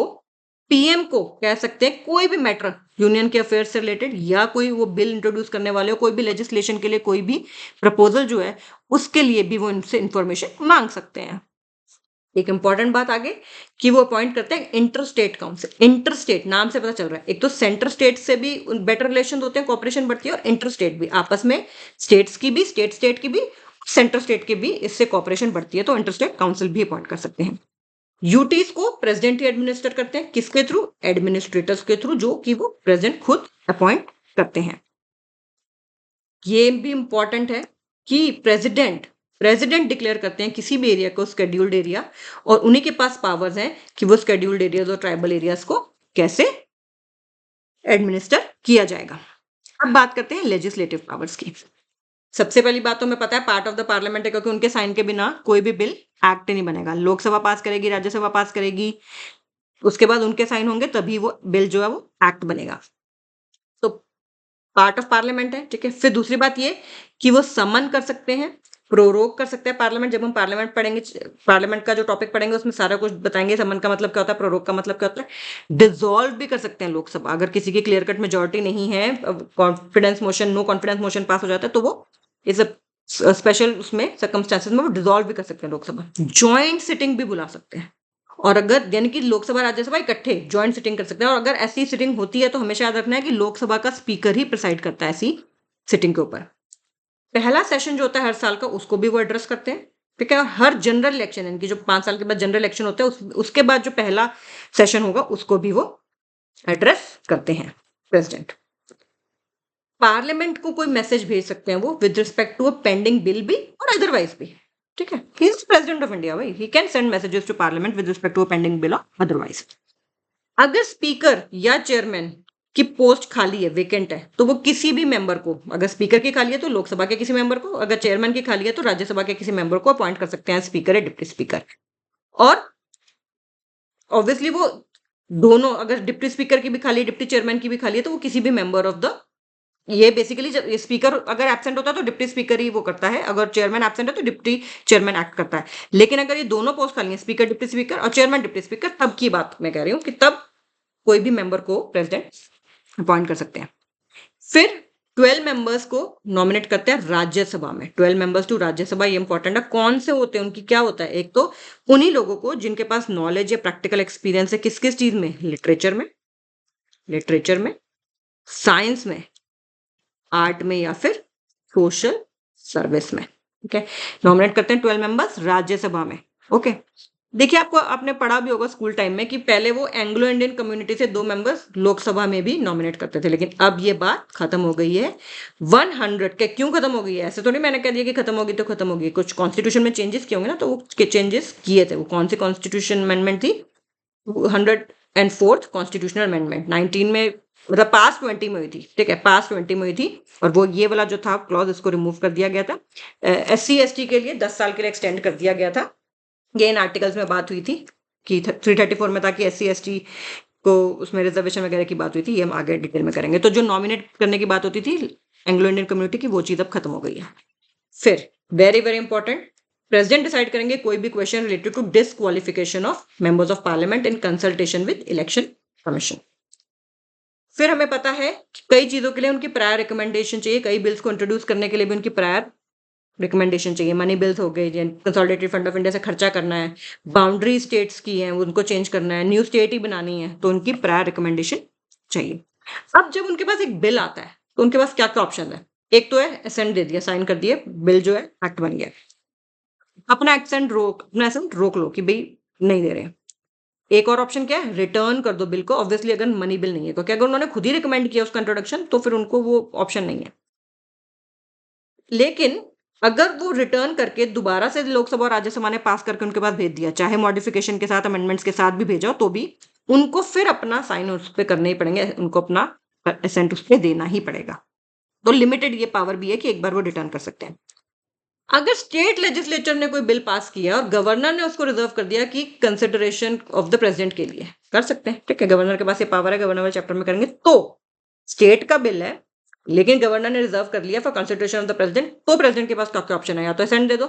पीएम को कह सकते हैं कोई भी मैटर यूनियन के अफेयर से रिलेटेड, या कोई वो बिल इंट्रोड्यूस करने वाले हो, कोई भी लेजिस्लेशन के लिए कोई भी प्रपोजल जो है उसके लिए भी वो इनसे इंफॉर्मेशन मांग सकते हैं। एक इंपॉर्टेंट बात आगे कि वो अपॉइंट करते हैं inter state council. Inter state नाम से पता चल रहा है, एक तो सेंटर स्टेट से भी बेटर रिलेशन होते हैं, कोऑपरेशन बढ़ती है, और इंटर स्टेट भी आपस में, स्टेट्स की भी, स्टेट की भी, सेंटर स्टेट की भी इससे कोऑपरेशन बढ़ती है। तो इंटर स्टेट काउंसिल भी अपॉइंट कर सकते हैं। यूटीज को प्रेसिडेंट ही एडमिनिस्टर करते हैं, किसके थ्रू? एडमिनिस्ट्रेटर्स के थ्रू, जो कि वो प्रेसिडेंट खुद अपॉइंट करते हैं। ये भी इंपॉर्टेंट है कि प्रेसिडेंट डिक्लेयर करते हैं किसी भी एरिया को स्केड्यूल्ड एरिया, और उन्हीं के पास पावर्स हैं कि वो स्केड्यूल्ड एरियाज और ट्राइबल एरियाज को कैसे एडमिनिस्टर किया जाएगा। अब बात करते हैं लेजिस्लेटिव पावर्स की। सबसे पहली बात तो हमें पता है पार्ट ऑफ द पार्लियामेंट है, क्योंकि उनके साइन के बिना कोई भी बिल एक्ट नहीं बनेगा। लोकसभा पास करेगी, राज्यसभा पास करेगी, उसके बाद उनके साइन होंगे तभी वो बिल जो है वो एक्ट बनेगा। तो पार्ट ऑफ पार्लियामेंट है, ठीक है। फिर दूसरी बात ये कि वो समन कर सकते हैं, प्रोरोग कर सकते हैं पार्लियामेंट। जब हम पार्लियामेंट पढ़ेंगे, पार्लियामेंट का जो टॉपिक पढ़ेंगे उसमें सारा कुछ बताएंगे, समन का मतलब क्या होता है, प्रोरोग का मतलब क्या होता है। डिसॉल्व भी कर सकते हैं लोकसभा, अगर किसी की क्लियर कट मेजोरिटी नहीं है, confidence motion, no confidence motion pass हो जाता है, तो वो इस स्पेशल उसमें सर्कमस्टेंसेस में वो डिसॉल्व भी कर सकते हैं लोकसभा। ज्वाइंट सिटिंग भी बुला सकते हैं, और अगर यानी कि लोकसभा राज्यसभा इकट्ठे ज्वाइंट सिटिंग कर सकते हैं। और अगर ऐसी सिटिंग होती है तो हमेशा याद रखना है कि लोकसभा का स्पीकर ही प्रिसाइड करता है ऐसी सिटिंग के ऊपर। पहला सेशन जो होता है हर साल का, उसको भी वो एड्रेस करते हैं, ठीक है। और हर जनरल इलेक्शन, यानी कि जो 5 साल के बाद जनरल इलेक्शन होता है, उसके बाद जो पहला सेशन होगा उसको भी वो एड्रेस करते हैं प्रेसिडेंट। पार्लियामेंट को कोई मैसेज भेज सकते हैं वो with respect to a pending bill भी और अदरवाइज भी, ठीक है। He is president of India भाई, he can send messages to parliament with respect to a pending bill और अदरवाइज। अगर स्पीकर या चेयरमैन की पोस्ट खाली है, वेकेंट है, तो वो किसी भी मेंबर को, अगर स्पीकर की खाली है तो लोकसभा के किसी मेंबर को, अगर चेयरमैन की खाली है तो राज्यसभा के किसी मेंबर को अपॉइंट कर सकते हैं स्पीकर या डिप्टी स्पीकर। और ऑब्वियसली वो दोनों, अगर डिप्टी स्पीकर की भी खाली है, डिप्टी चेयरमैन की भी खाली है, तो वो किसी भी मेंबर ऑफ द, ये बेसिकली जब स्पीकर अगर एब्सेंट होता है तो डिप्टी स्पीकर ही वो करता है, अगर चेयरमैन एब्सेंट है तो डिप्टी चेयरमैन एक्ट करता है। लेकिन अगर ये दोनों पोस्ट खाली है, स्पीकर डिप्टी स्पीकर और चेयरमैन डिप्टी स्पीकर, तब की बात मैं कह रही हूँ कि तब कोई भी मेंबर को प्रेसिडेंट अपॉइंट कर सकते हैं। फिर 12 मेंबर्स को नॉमिनेट करते हैं राज्यसभा में। 12 मेंबर्स टू राज्यसभा, ये इंपॉर्टेंट है। कौन से होते हैं, उनकी क्या होता है? एक तो उन्हीं लोगों को जिनके पास नॉलेज या प्रैक्टिकल एक्सपीरियंस है किस किस चीज में, लिटरेचर में, साइंस में, आर्ट में या फिर सोशल सर्विस में। ठीक है, नॉमिनेट करते हैं 12 मेंबर्स राज्यसभा में। ओके, देखिए आपको आपने पढ़ा भी होगा स्कूल टाइम में कि पहले वो एंग्लो इंडियन कम्युनिटी से 2 मेंबर्स लोकसभा में भी नॉमिनेट करते थे, लेकिन अब ये बात खत्म हो गई है। 100 के क्यों खत्म हो गई है? ऐसे तो नहीं मैंने कह दिया कि खत्म होगी तो खत्म होगी, कुछ कॉन्स्टिट्यूशन में चेंजेस किए होंगे ना, तो वो चेंजेस किए थे। वो कौन सी कॉन्स्टिट्यूशन अमेंडमेंट थी? 104th कॉन्स्टिट्यूशनल अमेंडमेंट 19 में, मतलब पास 20 में हुई थी। ठीक है, पास 20 में हुई थी, और वो ये वाला जो था क्लॉज, इसको रिमूव कर दिया गया था। SC ST के लिए 10 साल के लिए एक्सटेंड कर दिया गया था। ये इन आर्टिकल्स में बात हुई थी कि 334 में था कि SC ST को उसमें रिजर्वेशन वगैरह की बात हुई थी। ये हम आगे डिटेल में करेंगे। तो जो नॉमिनेट करने की बात होती थी एंग्लो इंडियन कम्युनिटी की, वो चीज अब खत्म हो गई है। फिर very very important, president decide करेंगे कोई भी question related to disqualification of members of parliament in consultation with election commission. फिर हमें पता है कि कई चीजों के लिए उनकी प्रायर रिकमेंडेशन चाहिए, कई बिल्स को इंट्रोड्यूस करने के लिए भी उनकी प्रायर रिकमेंडेशन चाहिए। मनी बिल्स हो गए, कंसोलिडेटेड फंड ऑफ इंडिया से खर्चा करना है, बाउंड्री स्टेट्स की हैं उनको चेंज करना है, न्यू स्टेट ही बनानी है, तो उनकी प्रायर रिकमेंडेशन चाहिए। अब जब उनके पास एक बिल आता है तो उनके पास क्या क्या ऑप्शन है? एक तो है असेंट दे दिया, साइन कर दिए, बिल जो है एक्ट बन गया। अपना असेंट रोक लो कि भाई नहीं दे रहे। एक और ऑप्शन क्या है? रिटर्न कर दो बिल को। ऑब्वियसली अगर मनी बिल नहीं है, क्योंकि अगर उन्होंने खुद ही रिकमेंड किया उसका इंट्रोडक्शन, तो फिर उनको वो ऑप्शन नहीं है। लेकिन अगर वो रिटर्न करके दोबारा से लोकसभा और राज्यसभा ने पास करके उनके पास भेज दिया, चाहे मॉडिफिकेशन के साथ, अमेंडमेंट्स के साथ भी भेजा हो, तो भी उनको फिर अपना साइन उस पर करने ही पड़ेंगे, उनको अपना असेंट उस पर देना ही पड़ेगा। तो लिमिटेड ये पावर भी है कि एक बार वो रिटर्न कर सकते हैं। अगर स्टेट लेजिस्लेचर ने कोई बिल पास किया और गवर्नर ने उसको रिजर्व कर दिया कि कंसिडरेशन ऑफ द प्रेसिडेंट के लिए, कर सकते हैं। ठीक है, गवर्नर के पास ये पावर है, गवर्नर वाले चैप्टर में करेंगे। तो स्टेट का बिल है लेकिन गवर्नर ने रिजर्व कर लिया for consideration of the president, तो प्रेसिडेंट के पास क्या क्या ऑप्शन है? या तो असेंट दे दो,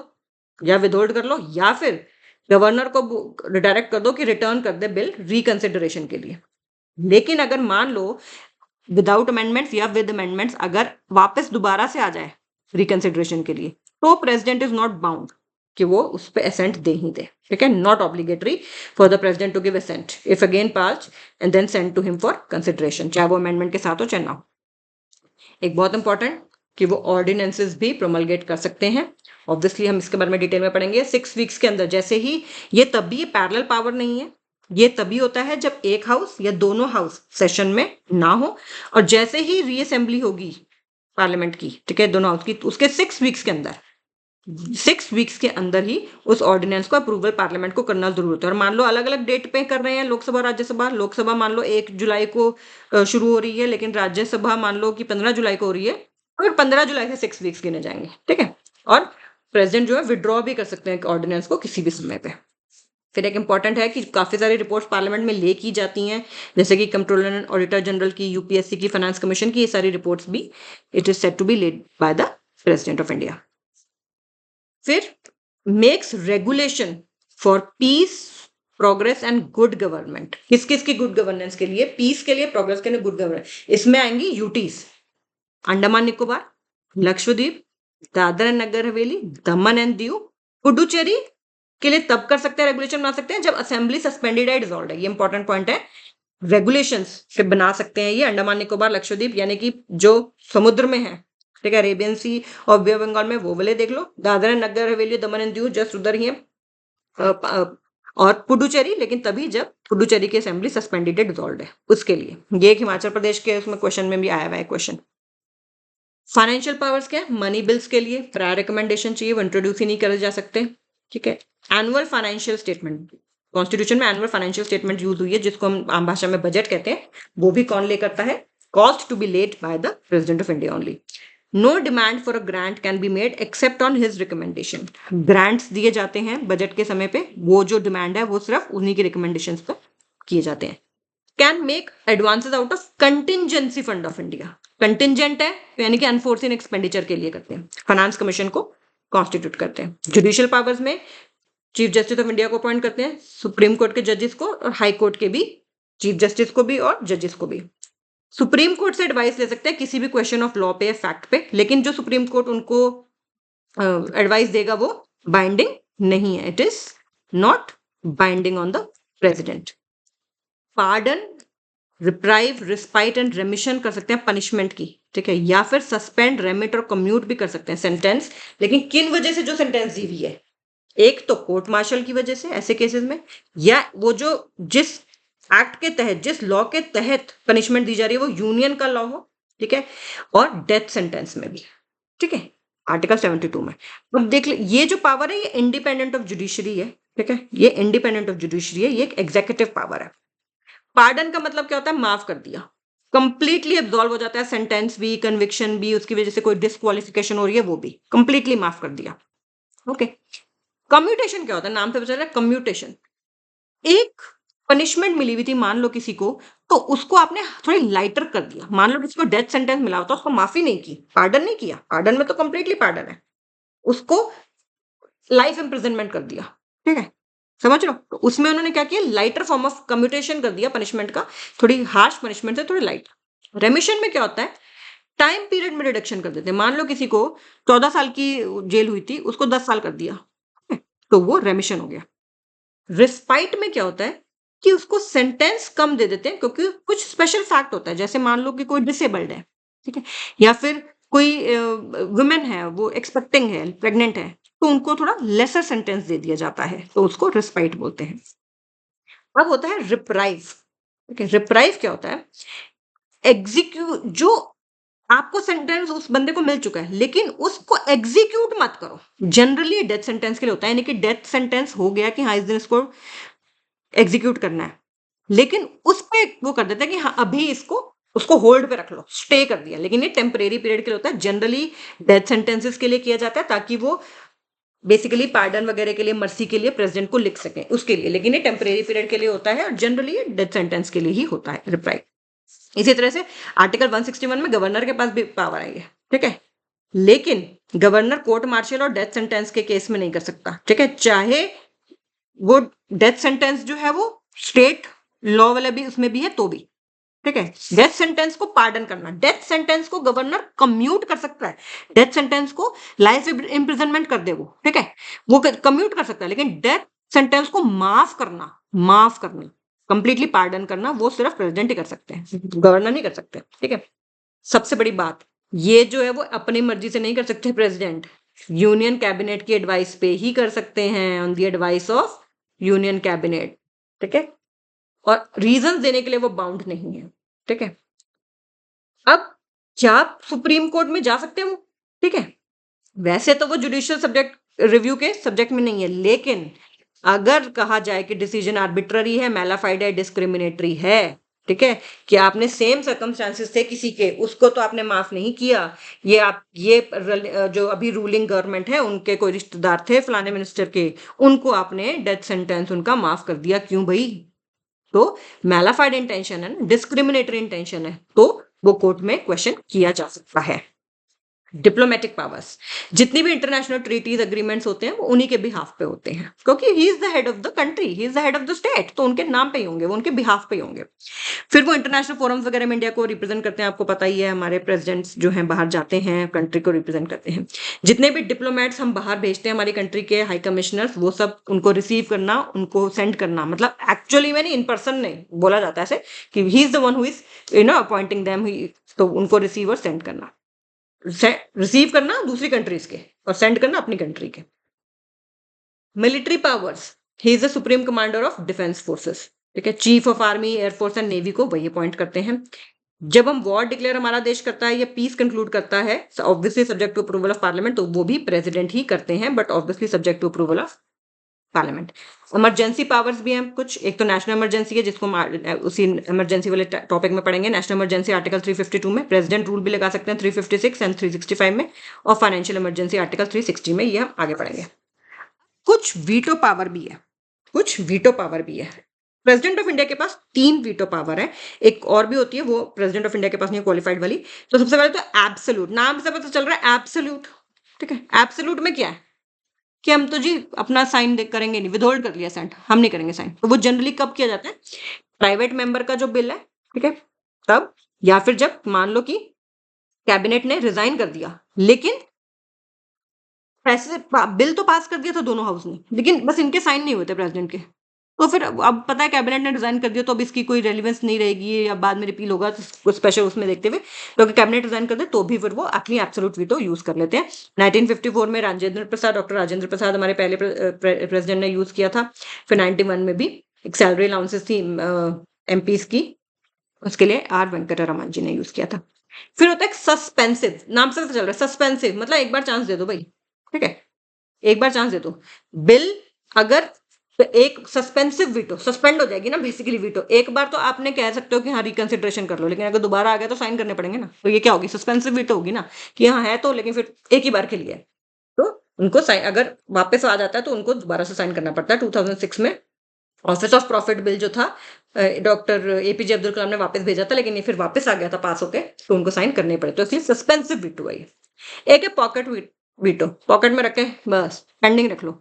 या विदहोल्ड कर लो, या फिर गवर्नर को डायरेक्ट कर दो कि रिटर्न कर दे बिल रिकंसिडरेशन के लिए। लेकिन अगर मान लो विदाउट अमेंडमेंट्स या विद अमेंडमेंट्स अगर वापस दोबारा से आ जाए रिकंसिडरेशन के लिए, तो प्रेसिडेंट इज नॉट बाउंड कि वो उस पर असेंट दे ही दे। ठीक है, not obligatory for the president to give assent if again passed and then send to him for consideration, चाहे वो अमेंडमेंट के साथ हो चाहे ना हो। एक बहुत इंपॉर्टेंट कि वो ऑर्डिनेंसेस भी प्रोमलगेट कर सकते हैं। ऑब्वियसली हम इसके बारे में डिटेल में पढ़ेंगे 6 वीक्स के अंदर। जैसे ही ये, तभी ये पैरेलल पावर नहीं है, ये तभी होता है जब एक हाउस या दोनों हाउस सेशन में ना हो, और जैसे ही रीअसेंबली होगी पार्लियामेंट की, ठीक है, दोनों हाउस की, तो उसके 6 वीक्स के अंदर, 6 वीक्स के अंदर ही उस ऑर्डिनेंस को अप्रूवल पार्लियामेंट को करना जरूरत है। और मान लो अलग अलग डेट पे कर रहे हैं लोकसभा राज्यसभा, लोकसभा मान लो 1 जुलाई को शुरू हो रही है, लेकिन राज्यसभा मान लो कि 15 जुलाई को हो रही है, और 15 जुलाई से 6 वीक्स गिने जाएंगे। ठीक है, और प्रेसिडेंट जो है विड्रॉ भी कर सकते हैं ऑर्डिनेंस को किसी भी समय पे। फिर एक इंपॉर्टेंट है कि काफी सारी रिपोर्ट्स पार्लियामेंट में ले की जाती हैं, जैसे कि कंट्रोलर एंड ऑडिटर जनरल की, यूपीएससी की, फाइनेंस कमीशन की, ये सारी रिपोर्ट्स भी it is said to be laid by the president of India. फिर makes regulation for peace, progress and good government. किस किस की गुड गवर्नेंस के लिए? पीस के लिए, प्रोग्रेस के लिए, गुड गवर्नेंस। इसमें आएंगी UTs, Andaman Nicobar, Lakshadweep, Dadra and Nagar Haveli, Daman and Diu, Puducherry के लिए तब कर सकते हैं, रेगुलेशन बना सकते हैं जब असेंबली सस्पेंडेड है, डिसॉल्व्ड है। ये इंपॉर्टेंट पॉइंट है। रेगुलेशंस से बना सकते हैं ये अंडमान निकोबार, लक्षद्वीप, यानी कि जो समुद्र में है, ठीक है, अरेबियन सी और बे ऑफ बंगाल में, वो वाले देख लो। दादरा नगर हवेली, दमन एंड दीव जस्ट उधर ही है। और पुडुचेरी, लेकिन तभी जब पुडुचेरी की असेंबली सस्पेंडेड है, डिसॉल्व्ड है, उसके लिए। ये एक हिमाचल प्रदेश के उसमें क्वेश्चन में भी आया हुआ है क्वेश्चन। फाइनेंशियल पावर्स क्या है? मनी बिल्स के लिए प्रायर रिकमेंडेशन चाहिए, वो इंट्रोड्यूस ही नहीं करे जा सकते। ठीक है, एनुअल फाइनेंशियल स्टेटमेंट, कॉन्स्टिट्यूशन में एनुअल फाइनेंशियल स्टेटमेंट यूज हुई है, जिसको हम आम भाषा में बजट कहते हैं। वो भी कौन ले करता है? Caused to be laid by the president of India only. No demand for a grant can be made except on his recommendation. Grants दिए जाते हैं बजट के समय पे, वो जो डिमांड है वो सिर्फ उन्हीं की रिकमेंडेशन पर किए जाते हैं। Can make advances out of contingency fund of India. Contingent है यानी कि अनफोर्सिन एक्सपेंडिचर के लिए करते हैं, फाइनेंस कमीशन को कॉन्स्टिट्यूट करते हैं। जुडिशियल पावर्स में चीफ जस्टिस ऑफ इंडिया को अपॉइंट करते हैं, सुप्रीम कोर्ट के जजेस को, और हाई कोर्ट के भी चीफ जस्टिस को भी और जजेस को भी। सुप्रीम कोर्ट से एडवाइस ले सकते हैं किसी भी क्वेश्चन ऑफ लॉ पे या फैक्ट पे, लेकिन जो सुप्रीम कोर्ट उनको एडवाइस देगा वो बाइंडिंग नहीं है, it is not binding on the president. Pardon, reprieve, respite and रेमिशन कर सकते हैं पनिशमेंट की, ठीक है, या फिर सस्पेंड, रेमिट और कम्यूट भी कर सकते हैं सेंटेंस, लेकिन किन वजह से जो सेंटेंस दी हुई है, एक तो कोर्ट मार्शल की वजह से ऐसे केसेस में, या वो जो जिस एक्ट के तहत, जिस लॉ के तहत पनिशमेंट दी जा रही है वो यूनियन का लॉ हो, ठीक है, और डेथ सेंटेंस में भी, ठीक है, आर्टिकल 72 में। अब देख ले, ये जो पावर है ये इंडिपेंडेंट ऑफ जुडिशरी है, ठीक है, ये इंडिपेंडेंट ऑफ जुडिशरी है, ये एक एग्जीक्यूटिव पावर है। पार्डन का मतलब क्या होता है, माफ कर दिया, कंप्लीटली एब्सॉल्व हो जाता है, सेंटेंस भी, कन्विक्शन भी, उसकी वजह से कोई डिस्क्वालिफिकेशन हो रही है वो भी कंप्लीटली माफ कर दिया, ओके। कम्यूटेशन क्या होता है, नाम से पता चल रहा है कम्यूटेशन, एक पनिशमेंट मिली हुई थी मान लो किसी को, तो उसको आपने थोड़ी लाइटर कर दिया, मान लो किसी को डेथ सेंटेंस मिला होता, उसको माफी नहीं की, पार्डन नहीं किया, पार्डन में तो कंप्लीटली पार्डन है, उसको लाइफ इम्प्रिजनमेंट कर दिया, ठीक है, समझ रहे हो, तो उसमें उन्होंने क्या किया, लाइटर फॉर्म ऑफ कम्यूटेशन कर दिया पनिशमेंट का, थोड़ी हार्श पनिशमेंट से थोड़ी लाइट। रेमिशन में क्या होता है, टाइम पीरियड में रिडक्शन कर देते हैं, मान लो किसी को 14 साल की जेल हुई थी, उसको 10 साल कर दिया, तो वो रेमिशन हो गया। रिस्पाइट में क्या होता है कि उसको सेंटेंस कम दे देते हैं, क्योंकि कुछ स्पेशल फैक्ट होता है, जैसे मान लो कि कोई डिसेबल्ड है, ठीक है, या फिर कोई वुमेन है, वो एक्सपेक्टिंग है, प्रेग्नेंट है, तो उनको थोड़ा लेसर सेंटेंस दे दिया जाता है, तो उसको रिस्पाइट बोलते हैं। अब होता है रिप्राइव, ठीक है, रिप्राइव क्या होता है, एग्जीक्यूट, जो आपको सेंटेंस उस बंदे को मिल चुका है लेकिन उसको एग्जीक्यूट मत करो, जनरली डेथ सेंटेंस के लिए होता है, यानी कि डेथ सेंटेंस हो गया कि हाँ इस दिन इसको एग्जीक्यूट करना है, लेकिन उस पे वो कर देता है कि हाँ अभी इसको, उसको होल्ड पे रख लो, स्टे कर दिया, लेकिन ये टेम्परेरी पीरियड के लिए होता है, जनरली डेथ सेंटेंसेस के लिए किया जाता है, ताकि वो बेसिकली पार्डन वगैरह के लिए, मर्सी के लिए प्रेसिडेंट को लिख सकें उसके लिए, लेकिन ये टेम्परेरी पीरियड के लिए होता है और जनरली डेथ सेंटेंस के लिए ही होता है रिप्लाई। इसी तरह से आर्टिकल 161 में गवर्नर के पास भी पावर आई है, ठीक है, लेकिन गवर्नर कोर्ट मार्शल और डेथ सेंटेंस के केस में नहीं कर सकता, ठीक है, चाहे वो डेथ सेंटेंस जो है वो स्टेट लॉ वाला भी उसमें भी है तो भी, ठीक है, डेथ सेंटेंस को पार्डन करना, डेथ सेंटेंस को गवर्नर कम्यूट कर सकता है, डेथ सेंटेंस को लाइफ इम्प्रिजनमेंट कर दे वो, ठीक है, वो कम्यूट कर सकता है, लेकिन डेथ सेंटेंस को माफ करना, माफ करना, कंप्लीटली पार्डन करना, वो सिर्फ प्रेसिडेंट ही कर सकते हैं, गवर्नर नहीं कर सकते, ठीक है। सबसे बड़ी बात, ये जो है वो अपनी मर्जी से नहीं कर सकते प्रेसिडेंट, यूनियन कैबिनेट की एडवाइस पे ही कर सकते हैं, on the advice of union cabinet, ठीक है, और रीजन देने के लिए वो बाउंड नहीं है, ठीक है। अब क्या सुप्रीम कोर्ट में जा सकते हैं वो, ठीक है, वैसे तो वो जुडिशियल सब्जेक्ट रिव्यू के सब्जेक्ट में नहीं है, लेकिन अगर कहा जाए कि डिसीजन आर्बिट्ररी है, मैलाफाइड है, डिस्क्रिमिनेटरी है, ठीक है, कि आपने सेम सर्कमस्टांसेस थे किसी के, उसको तो आपने माफ नहीं किया, ये आप ये जो अभी रूलिंग गवर्नमेंट है उनके कोई रिश्तेदार थे फलाने मिनिस्टर के, उनको आपने डेथ सेंटेंस उनका माफ कर दिया, क्यों भाई, तो मैलाफाइड इंटेंशन है ना, डिस्क्रिमिनेटरी इंटेंशन है, तो वो कोर्ट में क्वेश्चन किया जा सकता है। डिप्लोमेटिक पावर्स, जितनी भी इंटरनेशनल ट्रीटीज एग्रीमेंट्स होते हैं वो उन्हीं के बिहाफ पे होते हैं, क्योंकि he is the head of the country, he is the head of the state, तो उनके नाम पे ही होंगे, वो उनके बिहाफ पे ही होंगे। फिर वो इंटरनेशनल फोरम्स वगैरह में इंडिया को रिप्रेजेंट करते हैं, आपको पता ही है, हमारे प्रेसिडेंट्स जो हैं बाहर जाते हैं, कंट्री को रिप्रेजेंट करते हैं, जितने भी डिप्लोमेट्स हम बाहर भेजते हैं, हमारी कंट्री के हाई कमिश्नर्स, वो सब उनको रिसीव करना, उनको सेंड करना, मतलब एक्चुअली में नहीं, इन पर्सन नहीं बोला जाता है ऐसे कि he is the one who is appointing them, तो उनको रिसीव और सेंड करना, रिसीव करना दूसरी कंट्रीज के और सेंड करना अपनी कंट्री के। Military powers, he is the supreme commander of defence forces, ठीक है, chief of army, air force and navy को वही अपॉइंट करते हैं। जब हम वॉर डिक्लेयर हमारा देश करता है या पीस कंक्लूड करता है, obviously subject to approval of parliament, तो वो भी प्रेसिडेंट ही करते हैं, but obviously subject to approval of parliament. Emergency powers भी हैं कुछ, एक तो नेशनल इमरजेंसी है, जिसको उसी इमरजेंसी वाले टॉपिक में पढ़ेंगे, नेशनल इमरजेंसी आर्टिकल 352 में, प्रेसिडेंट रूल भी लगा सकते हैं 356 एंड 365 में, और फाइनेंशियल इमरजेंसी आर्टिकल 360 में, ये हम आगे पढ़ेंगे। कुछ वीटो पावर भी है, कुछ वीटो पावर भी है। प्रेसिडेंट ऑफ इंडिया के पास 3 वीटो पावर है, एक और भी होती है, वो प्रेसिडेंट ऑफ इंडिया के पास नहीं, क्वालिफाइड वाली। तो सबसे पहले तो एब्सोल्यूट, नाम से पता चल रहा है एब्सोल्यूट, ठीक है, एब्सोल्यूट में क्या है कि हम तो जी अपना साइन करेंगे नहीं, विदहोल्ड कर लिया साइन, हम नहीं करेंगे साइन, तो वो जनरली कब किया जाता है, प्राइवेट मेंबर का जो बिल है, ठीक है, तब या फिर जब मान लो कि कैबिनेट ने रिजाइन कर दिया, लेकिन बिल तो पास कर दिया था दोनों हाउस ने, लेकिन बस इनके साइन नहीं हुए थे प्रेसिडेंट के। तो फिर अब पता है कैबिनेट ने रिजाइन कर दिया, तो अब इसकी कोई रेलिवेंस नहीं रहेगी, या बाद में रिपील होगा तो स्पेशल उसमें देखते हुए, तो कैबिनेट रिजाइन कर दे तो भी फिर वो अपनी एब्सोल्यूट वीटो यूज कर लेते हैं। 1954 में डॉक्टर राजेंद्र प्रसाद हमारे पहले प्रेसिडेंट ने यूज किया था। फिर 91 में भी एक सैलरी अलाउंसेस थी एमपीज की, उसके लिए आर वेंकटरमन जी ने यूज किया था। फिर होता है सस्पेंसिव, नाम से पता चल रहा है सस्पेंसिव, मतलब एक बार चांस दे दो भाई, ठीक है, एक बार चांस दे दो। बिल अगर तो एक सस्पेंसिव वीटो, सस्पेंड हो जाएगी ना बेसिकली वीटो, एक बार तो आपने कह सकते हो कि हाँ रिकंसिडरेशन कर लो, लेकिन अगर दोबारा आ गया तो साइन करने पड़ेंगे ना, तो ये क्या होगी, सस्पेंसिव वीटो होगी ना, कि हाँ है तो, लेकिन फिर एक ही बार के लिए है। तो उनको साइन अगर वापस आ जाता है तो उनको दोबारा से साइन करना पड़ता है। 2006 में ऑफिस ऑफ प्रॉफिट बिल जो था डॉक्टर एपीजे अब्दुल कलाम ने वापस भेजा था, लेकिन ये फिर वापस आ गया था पास होके, तो उनको साइन करने पड़े, तो इसलिए सस्पेंसिव वीटो है। एक है पॉकेट वीटो, पॉकेट में रखे बस पेंडिंग रख लो,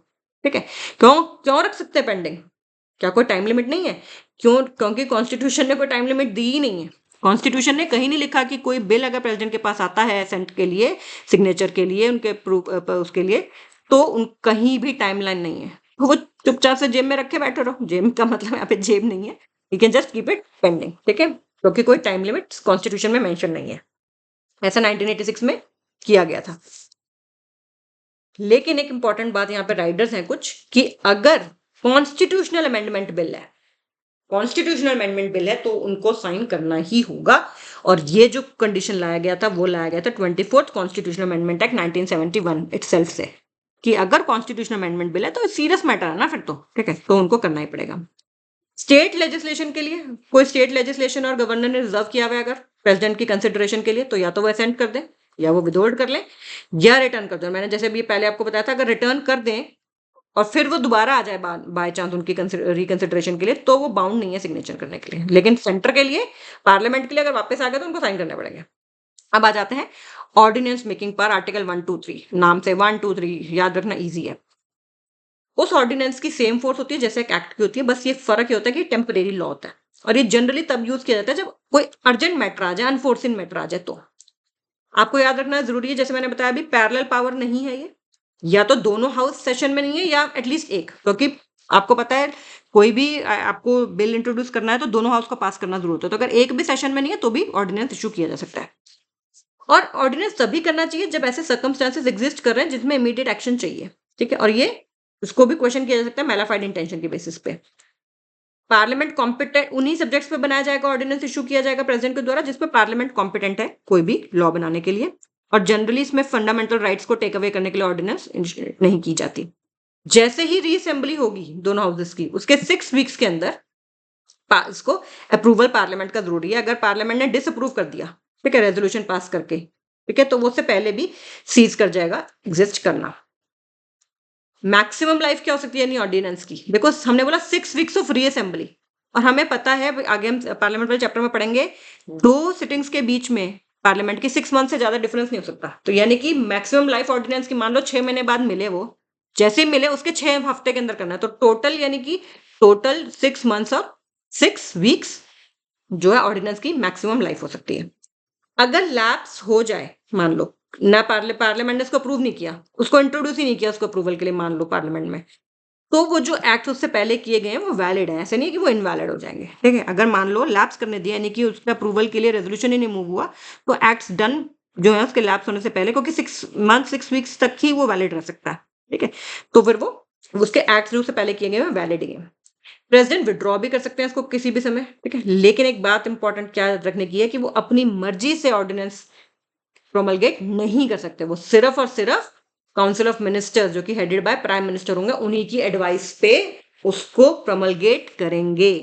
ठीक है। क्यों क्यों रख सकते हैं पेंडिंग, क्या कोई टाइम लिमिट नहीं है? क्यों? क्योंकि कॉन्स्टिट्यूशन ने कोई टाइम लिमिट दी ही नहीं है। कॉन्स्टिट्यूशन ने कहीं नहीं लिखा कि कोई बिल अगर प्रेसिडेंट के पास आता है असेंट के लिए, सिग्नेचर के लिए, उनके प्रूफ उसके लिए, तो उन कहीं भी टाइमलाइन नहीं है, वो चुपचाप से जेब में रखे बैठे रहो। जेब का मतलब यहाँ पे जेब नहीं है, you can just keep it pending, ठीक है, क्योंकि कोई टाइम लिमिट कॉन्स्टिट्यूशन में मेंशन नहीं है। ऐसा 1986 में किया गया था। लेकिन एक इंपॉर्टेंट बात यहाँ पे राइडर्स हैं कुछ, कि अगर कॉन्स्टिट्यूशनल अमेंडमेंट बिल है, कॉन्स्टिट्यूशनल अमेंडमेंट बिल है, तो उनको साइन करना ही होगा। और ये जो कंडीशन लाया गया था वो लाया गया था 24th constitutional amendment act 1971 itself से, कि अगर कॉन्स्टिट्यूशनल अमेंडमेंट बिल है तो सीरियस मैटर है ना फिर, तो ठीक है, तो उनको करना ही पड़ेगा। स्टेट लेजिस्लेशन के लिए कोई स्टेट लेजिस्लेशन और गवर्नर ने रिजर्व किया हुआ है अगर प्रेसिडेंट की कंसिडरेशन के लिए, तो या तो वो असेंट कर दें, या वो विदहोल्ड कर लें, या रिटर्न कर दें। मैंने जैसे भी पहले आपको बताया था, अगर रिटर्न कर दें और फिर वो दोबारा आ जाए बाय चांस उनकी रिकंसिडरेशन के लिए, तो वो बाउंड नहीं है सिग्नेचर करने के लिए। लेकिन सेंटर के लिए, पार्लियामेंट के लिए अगर वापस आ गए तो उनको साइन करने पड़ेंगे। अब आ जाते हैं ऑर्डिनेंस मेकिंग पर, आर्टिकल 123, नाम से 123 याद रखना इजी है। उस ऑर्डिनेंस की सेम फोर्स होती है जैसे एक एक्ट की होती है, बस ये फर्क ये होता है कि टेम्परेरी लॉ होता है, और ये जनरली तब यूज किया जाता है जब कोई अर्जेंट मैटर आ जाए, अनफोर्सिन मैटर आ जाए। तो आपको याद रखना जरूरी है, जैसे मैंने बताया अभी, पैरेलल पावर नहीं है ये, या तो दोनों हाउस सेशन में नहीं है, या एटलीस्ट एक, क्योंकि आपको पता है कोई भी आपको बिल इंट्रोड्यूस करना है तो दोनों हाउस को पास करना जरूरत है, तो अगर एक भी सेशन में नहीं है तो भी ऑर्डिनेंस इशू किया जा सकता है। और ऑर्डिनेंस तभी करना चाहिए जब ऐसे सर्कमस्टांसेस एग्जिस्ट कर रहे हैं जिसमें इमीडिएट एक्शन चाहिए, ठीक है, और ये उसको भी क्वेश्चन किया जा सकता है मैलाफाइड इंटेंशन के बेसिस पे। पार्लियामेंट कॉम्पिटेंट उन्हीं सब्जेक्ट्स पे बनाया जाएगा, ऑर्डिनेंस इशू किया जाएगा प्रेसिडेंट के द्वारा जिसपे पार्लियामेंट कॉम्पिटेंट है कोई भी लॉ बनाने के लिए। और जनरली इसमें फंडामेंटल राइट्स को टेक अवे करने के लिए ऑर्डिनेंस नहीं की जाती। जैसे ही रीअसेंबली होगी दोनों हाउसेस की, उसके 6 वीक्स के अंदर इसको अप्रूवल पार्लियामेंट का जरूरी है। अगर पार्लियामेंट ने डिसअप्रूव कर दिया, ठीक है, रेजोल्यूशन पास करके, ठीक है, तो वो उससे पहले भी सीज कर जाएगा एग्जिस्ट करना। मैक्सिमम लाइफ क्या हो सकती है यानी ऑर्डिनेंस की, देखो हमने बोला 6 वीक्स ऑफ रीअसेंबली, और हमें पता है आगे हम पार्लियामेंट वाले चैप्टर में पढ़ेंगे, 2 सिटिंग्स के बीच में पार्लियामेंट की 6 मंथ से ज्यादा डिफरेंस नहीं हो सकता। तो यानी कि मैक्सिमम लाइफ ऑर्डिनेंस की मान लो 6 महीने बाद मिले, वो जैसे ही मिले उसके 6 हफ्ते के अंदर करना है, तो टोटल यानी कि टोटल 6 मंथ्स और 6 वीक्स जो है ऑर्डिनेंस की मैक्सिमम लाइफ हो सकती है। अगर लैप्स हो जाए, मान लो ना पार्लियामेंट ने उसको अप्रूव नहीं किया, उसको इंट्रोड्यूस ही नहीं किया उसको अप्रूवल के लिए, मान लो पार्लियामेंट में, तो वो जो एक्ट उससे पहले किए गए हैं वो वैलिड है, ऐसे नहीं कि वो इनवैलिड हो जाएंगे, ठीक है। अगर मान लो लैप्स करने दिया यानी कि उसके अप्रूवल के लिए रेजोल्यूशन ही नहीं मूव हुआ, तो एक्ट्स डन जो है उसके लैप्स होने से पहले, क्योंकि 6 वीक्स तक ही वो वैलिड रह सकता है, ठीक है, तो फिर वो उसके एक्ट्स जो उससे पहले किए गए हैं वैलिड ही है। प्रेसिडेंट विड्रॉ भी कर सकते हैं इसको किसी भी समय, ठीक है, लेकिन एक बात इंपॉर्टेंट क्या रखने की है कि वो अपनी मर्जी से ऑर्डिनेंस प्रोमलगेट नहीं कर सकते, वो सिर्फ और सिर्फ काउंसिल ऑफ मिनिस्टर्स जो कि हेडेड बाय प्राइम मिनिस्टर होंगे, उन्हीं की एडवाइस पे उसको प्रोमलगेट करेंगे,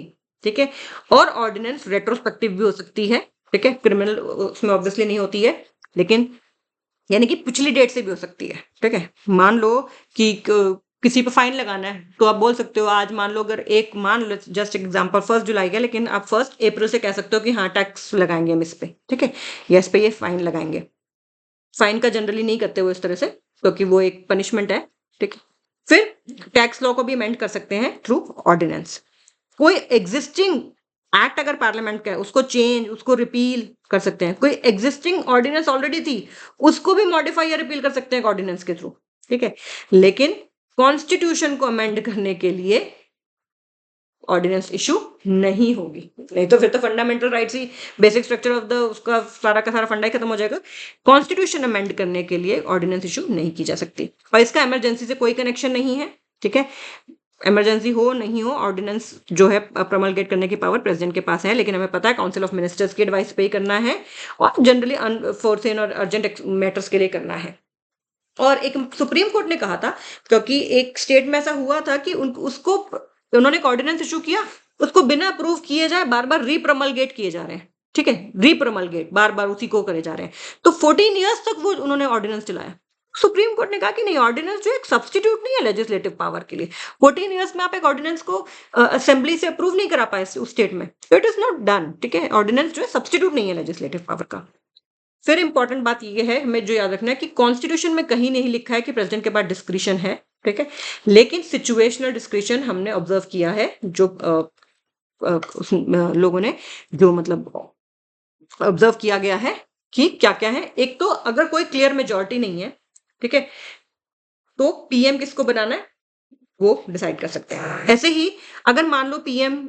ठीक है। और ऑर्डिनेंस रेट्रोस्पेक्टिव भी हो सकती है, ठीक है, क्रिमिनल उसमें ऑब्वियसली नहीं होती है, लेकिन यानी कि पिछली डेट से भी हो सकती है, ठीक है। मान लो कि किसी पे फाइन लगाना है, तो आप बोल सकते हो आज मान लो, अगर एक मान लो जस्ट एग्जांपल 1 जुलाई का, लेकिन आप 1 अप्रैल से कह सकते हो कि हाँ टैक्स लगाएंगे हम इस पे, ठीक है, या इस पे ये फाइन लगाएंगे। फाइन का जनरली नहीं करते वो इस तरह से, क्योंकि वो एक पनिशमेंट है, ठीक है। फिर टैक्स लॉ को भी अमेंड कर सकते हैं थ्रू ऑर्डिनेंस। कोई एग्जिस्टिंग एक्ट अगर पार्लियामेंट का है उसको चेंज, उसको रिपील कर सकते हैं। कोई एग्जिस्टिंग ऑर्डिनेंस ऑलरेडी थी उसको भी मॉडिफाई या रिपील कर सकते हैं ऑर्डिनेंस के थ्रू, ठीक है। लेकिन कॉन्स्टिट्यूशन को अमेंड करने के लिए ऑर्डिनेंस इशू नहीं होगी, नहीं तो फिर तो fundamental rights he, basic structure of the उसका सारा का सारा फंडा ही खत्म हो जाएगा। कॉन्स्टिट्यूशन अमेंड करने के लिए ऑर्डिनेंस इशू नहीं की जा सकती, और इसका इमरजेंसी से कोई कनेक्शन नहीं है, ठीक है। इमरजेंसी हो नहीं हो, ऑर्डिनेंस जो है प्रमलगेट करने की पावर प्रेसिडेंट के पास है, लेकिन हमें पता है काउंसिल ऑफ मिनिस्टर्स की एडवाइस पे ही करना है, और जनरली अनफोर्सेन और अर्जेंट मैटर्स के लिए करना है। और एक सुप्रीम कोर्ट ने कहा था, क्योंकि एक स्टेट में ऐसा हुआ था कि उसको उन्होंने एक ऑर्डिनेंस इशू किया, उसको बिना अप्रूव किए जाए बार बार रीप्रमलगेट किए जा रहे हैं, ठीक है, रीप्रमलगेट बार बार उसी को करे जा रहे हैं, तो 14 ईयर्स तक वो उन्होंने ऑर्डिनेंस चलाया। सुप्रीम कोर्ट ने कहा कि नहीं, ऑर्डिनेंस जो एक सब्स्टिट्यूट नहीं है लेजिस्लेटिव पावर के लिए। 14 ईयर्स में आप एक ऑर्डिनेंस को असेंबली से अप्रूव नहीं करा पाए उस स्टेट में, तो इट इज नॉट डन, ठीक है। ऑर्डिनेंस जो है सब्स्टिट्यूट नहीं है लेजिस्लेटिव पावर का। फिर इंपॉर्टेंट बात यह है हमें जो याद रखना है कि कॉन्स्टिट्यूशन में कहीं नहीं लिखा है कि प्रेसिडेंट के पास डिस्क्रिशन है, ठीक है, लेकिन सिचुएशनल डिस्क्रिशन हमने ऑब्जर्व किया है, जो लोगों ने जो मतलब ऑब्जर्व किया गया है कि क्या क्या है। एक तो अगर कोई क्लियर मेजॉरिटी नहीं है, ठीक है, तो पीएम किसको बनाना है वो डिसाइड कर सकते हैं। ऐसे ही अगर मान लो पीएम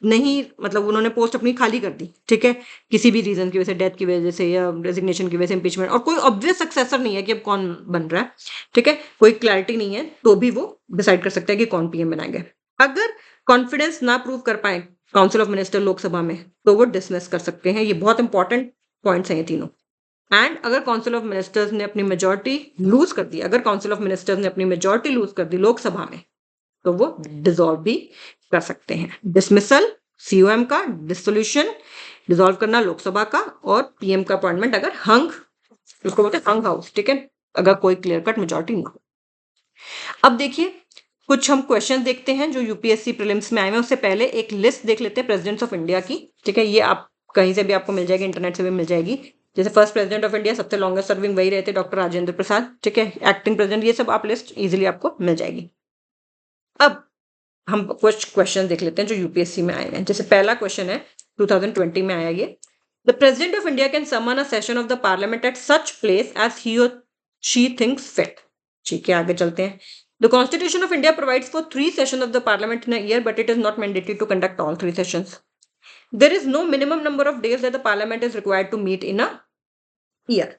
नहीं, मतलब उन्होंने पोस्ट अपनी खाली कर दी, ठीक है, किसी भी रीजन की वजह से, डेथ की वजह से या रेजिग्नेशन की वजह से, इम्पीचमेंट, और कोई ऑब्वियस सक्सेसर नहीं है कि अब कौन बन रहा है, ठीक है, कोई क्लैरिटी नहीं है, तो भी वो डिसाइड कर सकते हैं कि कौन पीएम बनाएंगे। अगर कॉन्फिडेंस ना प्रूव कर पाए काउंसिल ऑफ मिनिस्टर लोकसभा में, तो वो डिसमिस कर सकते हैं। ये बहुत इंपॉर्टेंट पॉइंट्स हैं ये तीनों। एंड अगर काउंसिल ऑफ मिनिस्टर्स ने अपनी मेजोरिटी लूज कर दी, अगर काउंसिल ऑफ मिनिस्टर्स ने अपनी मेजोरिटी लूज कर दी लोकसभा में, तो वो डिसॉल्व भी कर सकते हैं। डिसमिसल सीओएम का, डिसोल्यूशन डिसॉल्व करना लोकसभा का, और पीएम का अपॉइंटमेंट अगर हंग, उसको बोलते हैं हंग हाउस, ठीक है, अगर कोई क्लियर कट मेजोरिटी नहीं हो। अब देखिए कुछ हम क्वेश्चन देखते हैं जो यूपीएससी प्रीलिम्स में आए हैं। उससे पहले एक लिस्ट देख लेते हैं प्रेसिडेंट्स ऑफ इंडिया की, ठीक है, ये आप कहीं से भी आपको मिल जाएगी, इंटरनेट से भी मिल जाएगी। जैसे फर्स्ट प्रेसिडेंट ऑफ इंडिया सबसे लॉन्गेस्ट सर्विंग वही रहते डॉक्टर राजेंद्र प्रसाद, ठीक है, एक्टिंग प्रेसिडेंट, ये सब आप लिस्ट इजीली आपको मिल जाएगी। अब हम कुछ क्वेश्चन देख लेते हैं जो यूपीएससी में आए हैं। जैसे पहला क्वेश्चन है 2020 में आया ये, the president of India can summon a session of the parliament at such place as he और शी थिंक्स फिट, ठीक है, आगे चलते हैं। The constitution of India provides for 3 session of the parliament in a year, but it is not mandatory to conduct all 3 sessions. There is no minimum number of days that the parliament is required to meet in a year,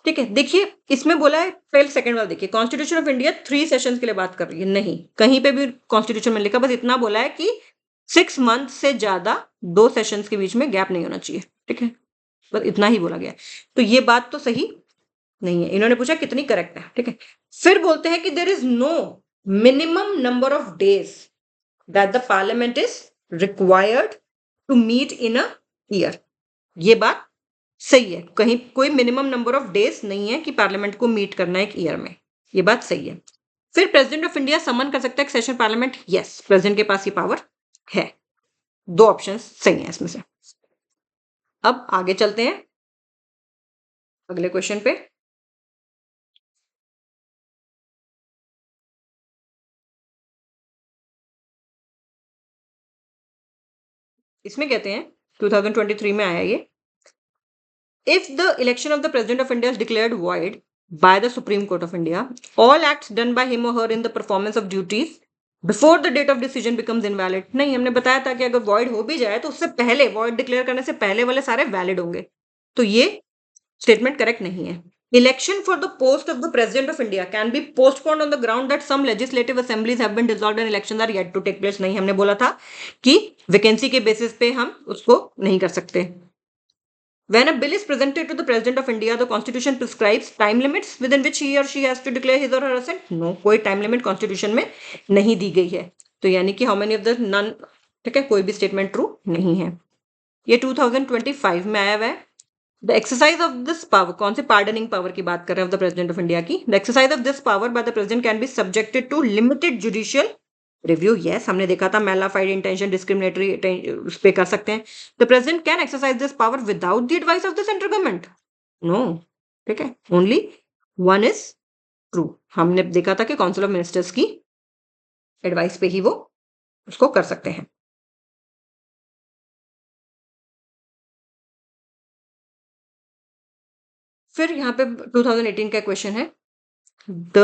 ठीक है। देखिए इसमें बोला है, पहले second वाला देखिए, constitution of India 3 sessions के लिए बात कर रही है, नहीं कहीं पे भी कॉन्स्टिट्यूशन में लिखा, बस इतना बोला है कि 6 मंथ से ज्यादा 2 सेशंस के बीच में गैप नहीं होना चाहिए, ठीक है, बस इतना ही बोला गया है। तो ये बात तो सही नहीं है। इन्होंने पूछा कितनी करेक्ट है, ठीक है। फिर बोलते हैं कि there is no minimum number of days that the parliament is required to meet in a year, ये बात सही है, कहीं कोई मिनिमम नंबर ऑफ डेज नहीं है कि पार्लियामेंट को मीट करना है एक ईयर में, ये बात सही है। फिर प्रेसिडेंट ऑफ इंडिया समन कर सकता है सेशन पार्लियामेंट, यस, प्रेसिडेंट के पास ये पावर है। 2 ऑप्शन सही है इसमें से। अब आगे चलते हैं अगले क्वेश्चन पे। इसमें कहते हैं 2023 में आया ये, if the election of the president of India is declared void by the Supreme Court of India, all acts done by him or her in the performance of duties before the date of decision becomes invalid। नहीं, हमने बताया था कि अगर void हो भी जाए तो उससे पहले, void declare करने से पहले वाले सारे valid होंगे, तो ये statement correct नहीं है। Election for the post of the president of India can be postponed on the ground that some legislative assemblies have been dissolved and elections are yet to take place। नहीं, हमने बोला था कि vacancy के basis पे हम उसको नहीं कर सकते। When a bill is presented to the President of India, the Constitution prescribes time limits within which he or she has to declare his or her assent। No, कोई time limit Constitution में नहीं दी गई है, तो यानी कि how many of the none, ठीक है, कोई भी statement true नहीं है। ये 2025 में आया हुआ है। The exercise of this power, कौन से pardoning power की बात कर रहे हैं, of the President of India की, the exercise of this power by the President can be subjected to limited judicial review, yes, हमने देखा था मैलाफाइड इंटेंशन, डिस्क्रिमिनेटरी उस पे कर सकते हैं। The president can exercise this power without the advice of the central government, no, ठीक है, ओनली वन इज ट्रू। हमने देखा था कि काउंसिल ऑफ मिनिस्टर्स की एडवाइस पे ही वो उसको कर सकते हैं। फिर यहाँ पे 2018 का क्वेश्चन है, the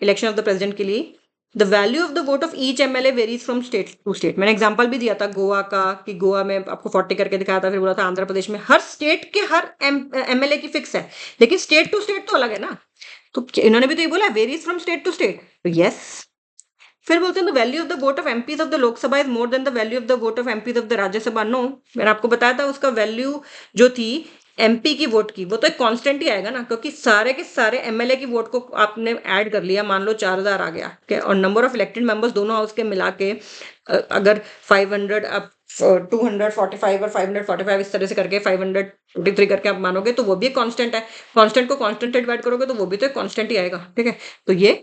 election of the president के लिए the value of the vote of each MLA varies from state to state. मैंने एग्जांपल भी दिया था गोवा का, कि गोवा में आपको 40 करके दिखाया था, फिर बोला था आंध्र प्रदेश में हर स्टेट के हर एमएलए की फिक्स है, लेकिन स्टेट टू स्टेट तो अलग है ना। तो इन्होंने भी तो ये बोला varies from state to state, तो यस। फिर बोलते हैं the value of the vote of MPs of the Lok Sabha is more than the value of the vote of MPs of the Rajya Sabha. No, मैंने आपको बताया था उसका वैल्यू जो थी एमपी की वोट की, वो तो एक कांस्टेंट ही आएगा ना, क्योंकि सारे के सारे एमएलए की वोट को आपने ऐड कर लिया, मान लो 4000 आ गया, ठीक है, और नंबर ऑफ इलेक्टेड मेंबर्स दोनों हाउस के मिला के अगर 500 अब 245 और 545 इस तरह से करके 543 करके आप मानोगे तो वो भी एक कांस्टेंट है। कांस्टेंट को कांस्टेंट से डिवाइड करोगे तो वो भी तो एक कांस्टेंट ही आएगा, ठीक है। तो ये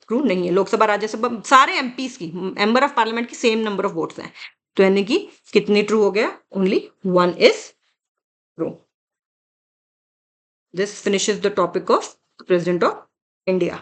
ट्रू नहीं है। लोकसभा राज्यसभा सारे एमपीज की, मेंबर ऑफ पार्लियामेंट की सेम नंबर ऑफ वोट्स हैं, तो यानी कि कितनी ट्रू हो गया, only 1 is true. This finishes the topic of President of India.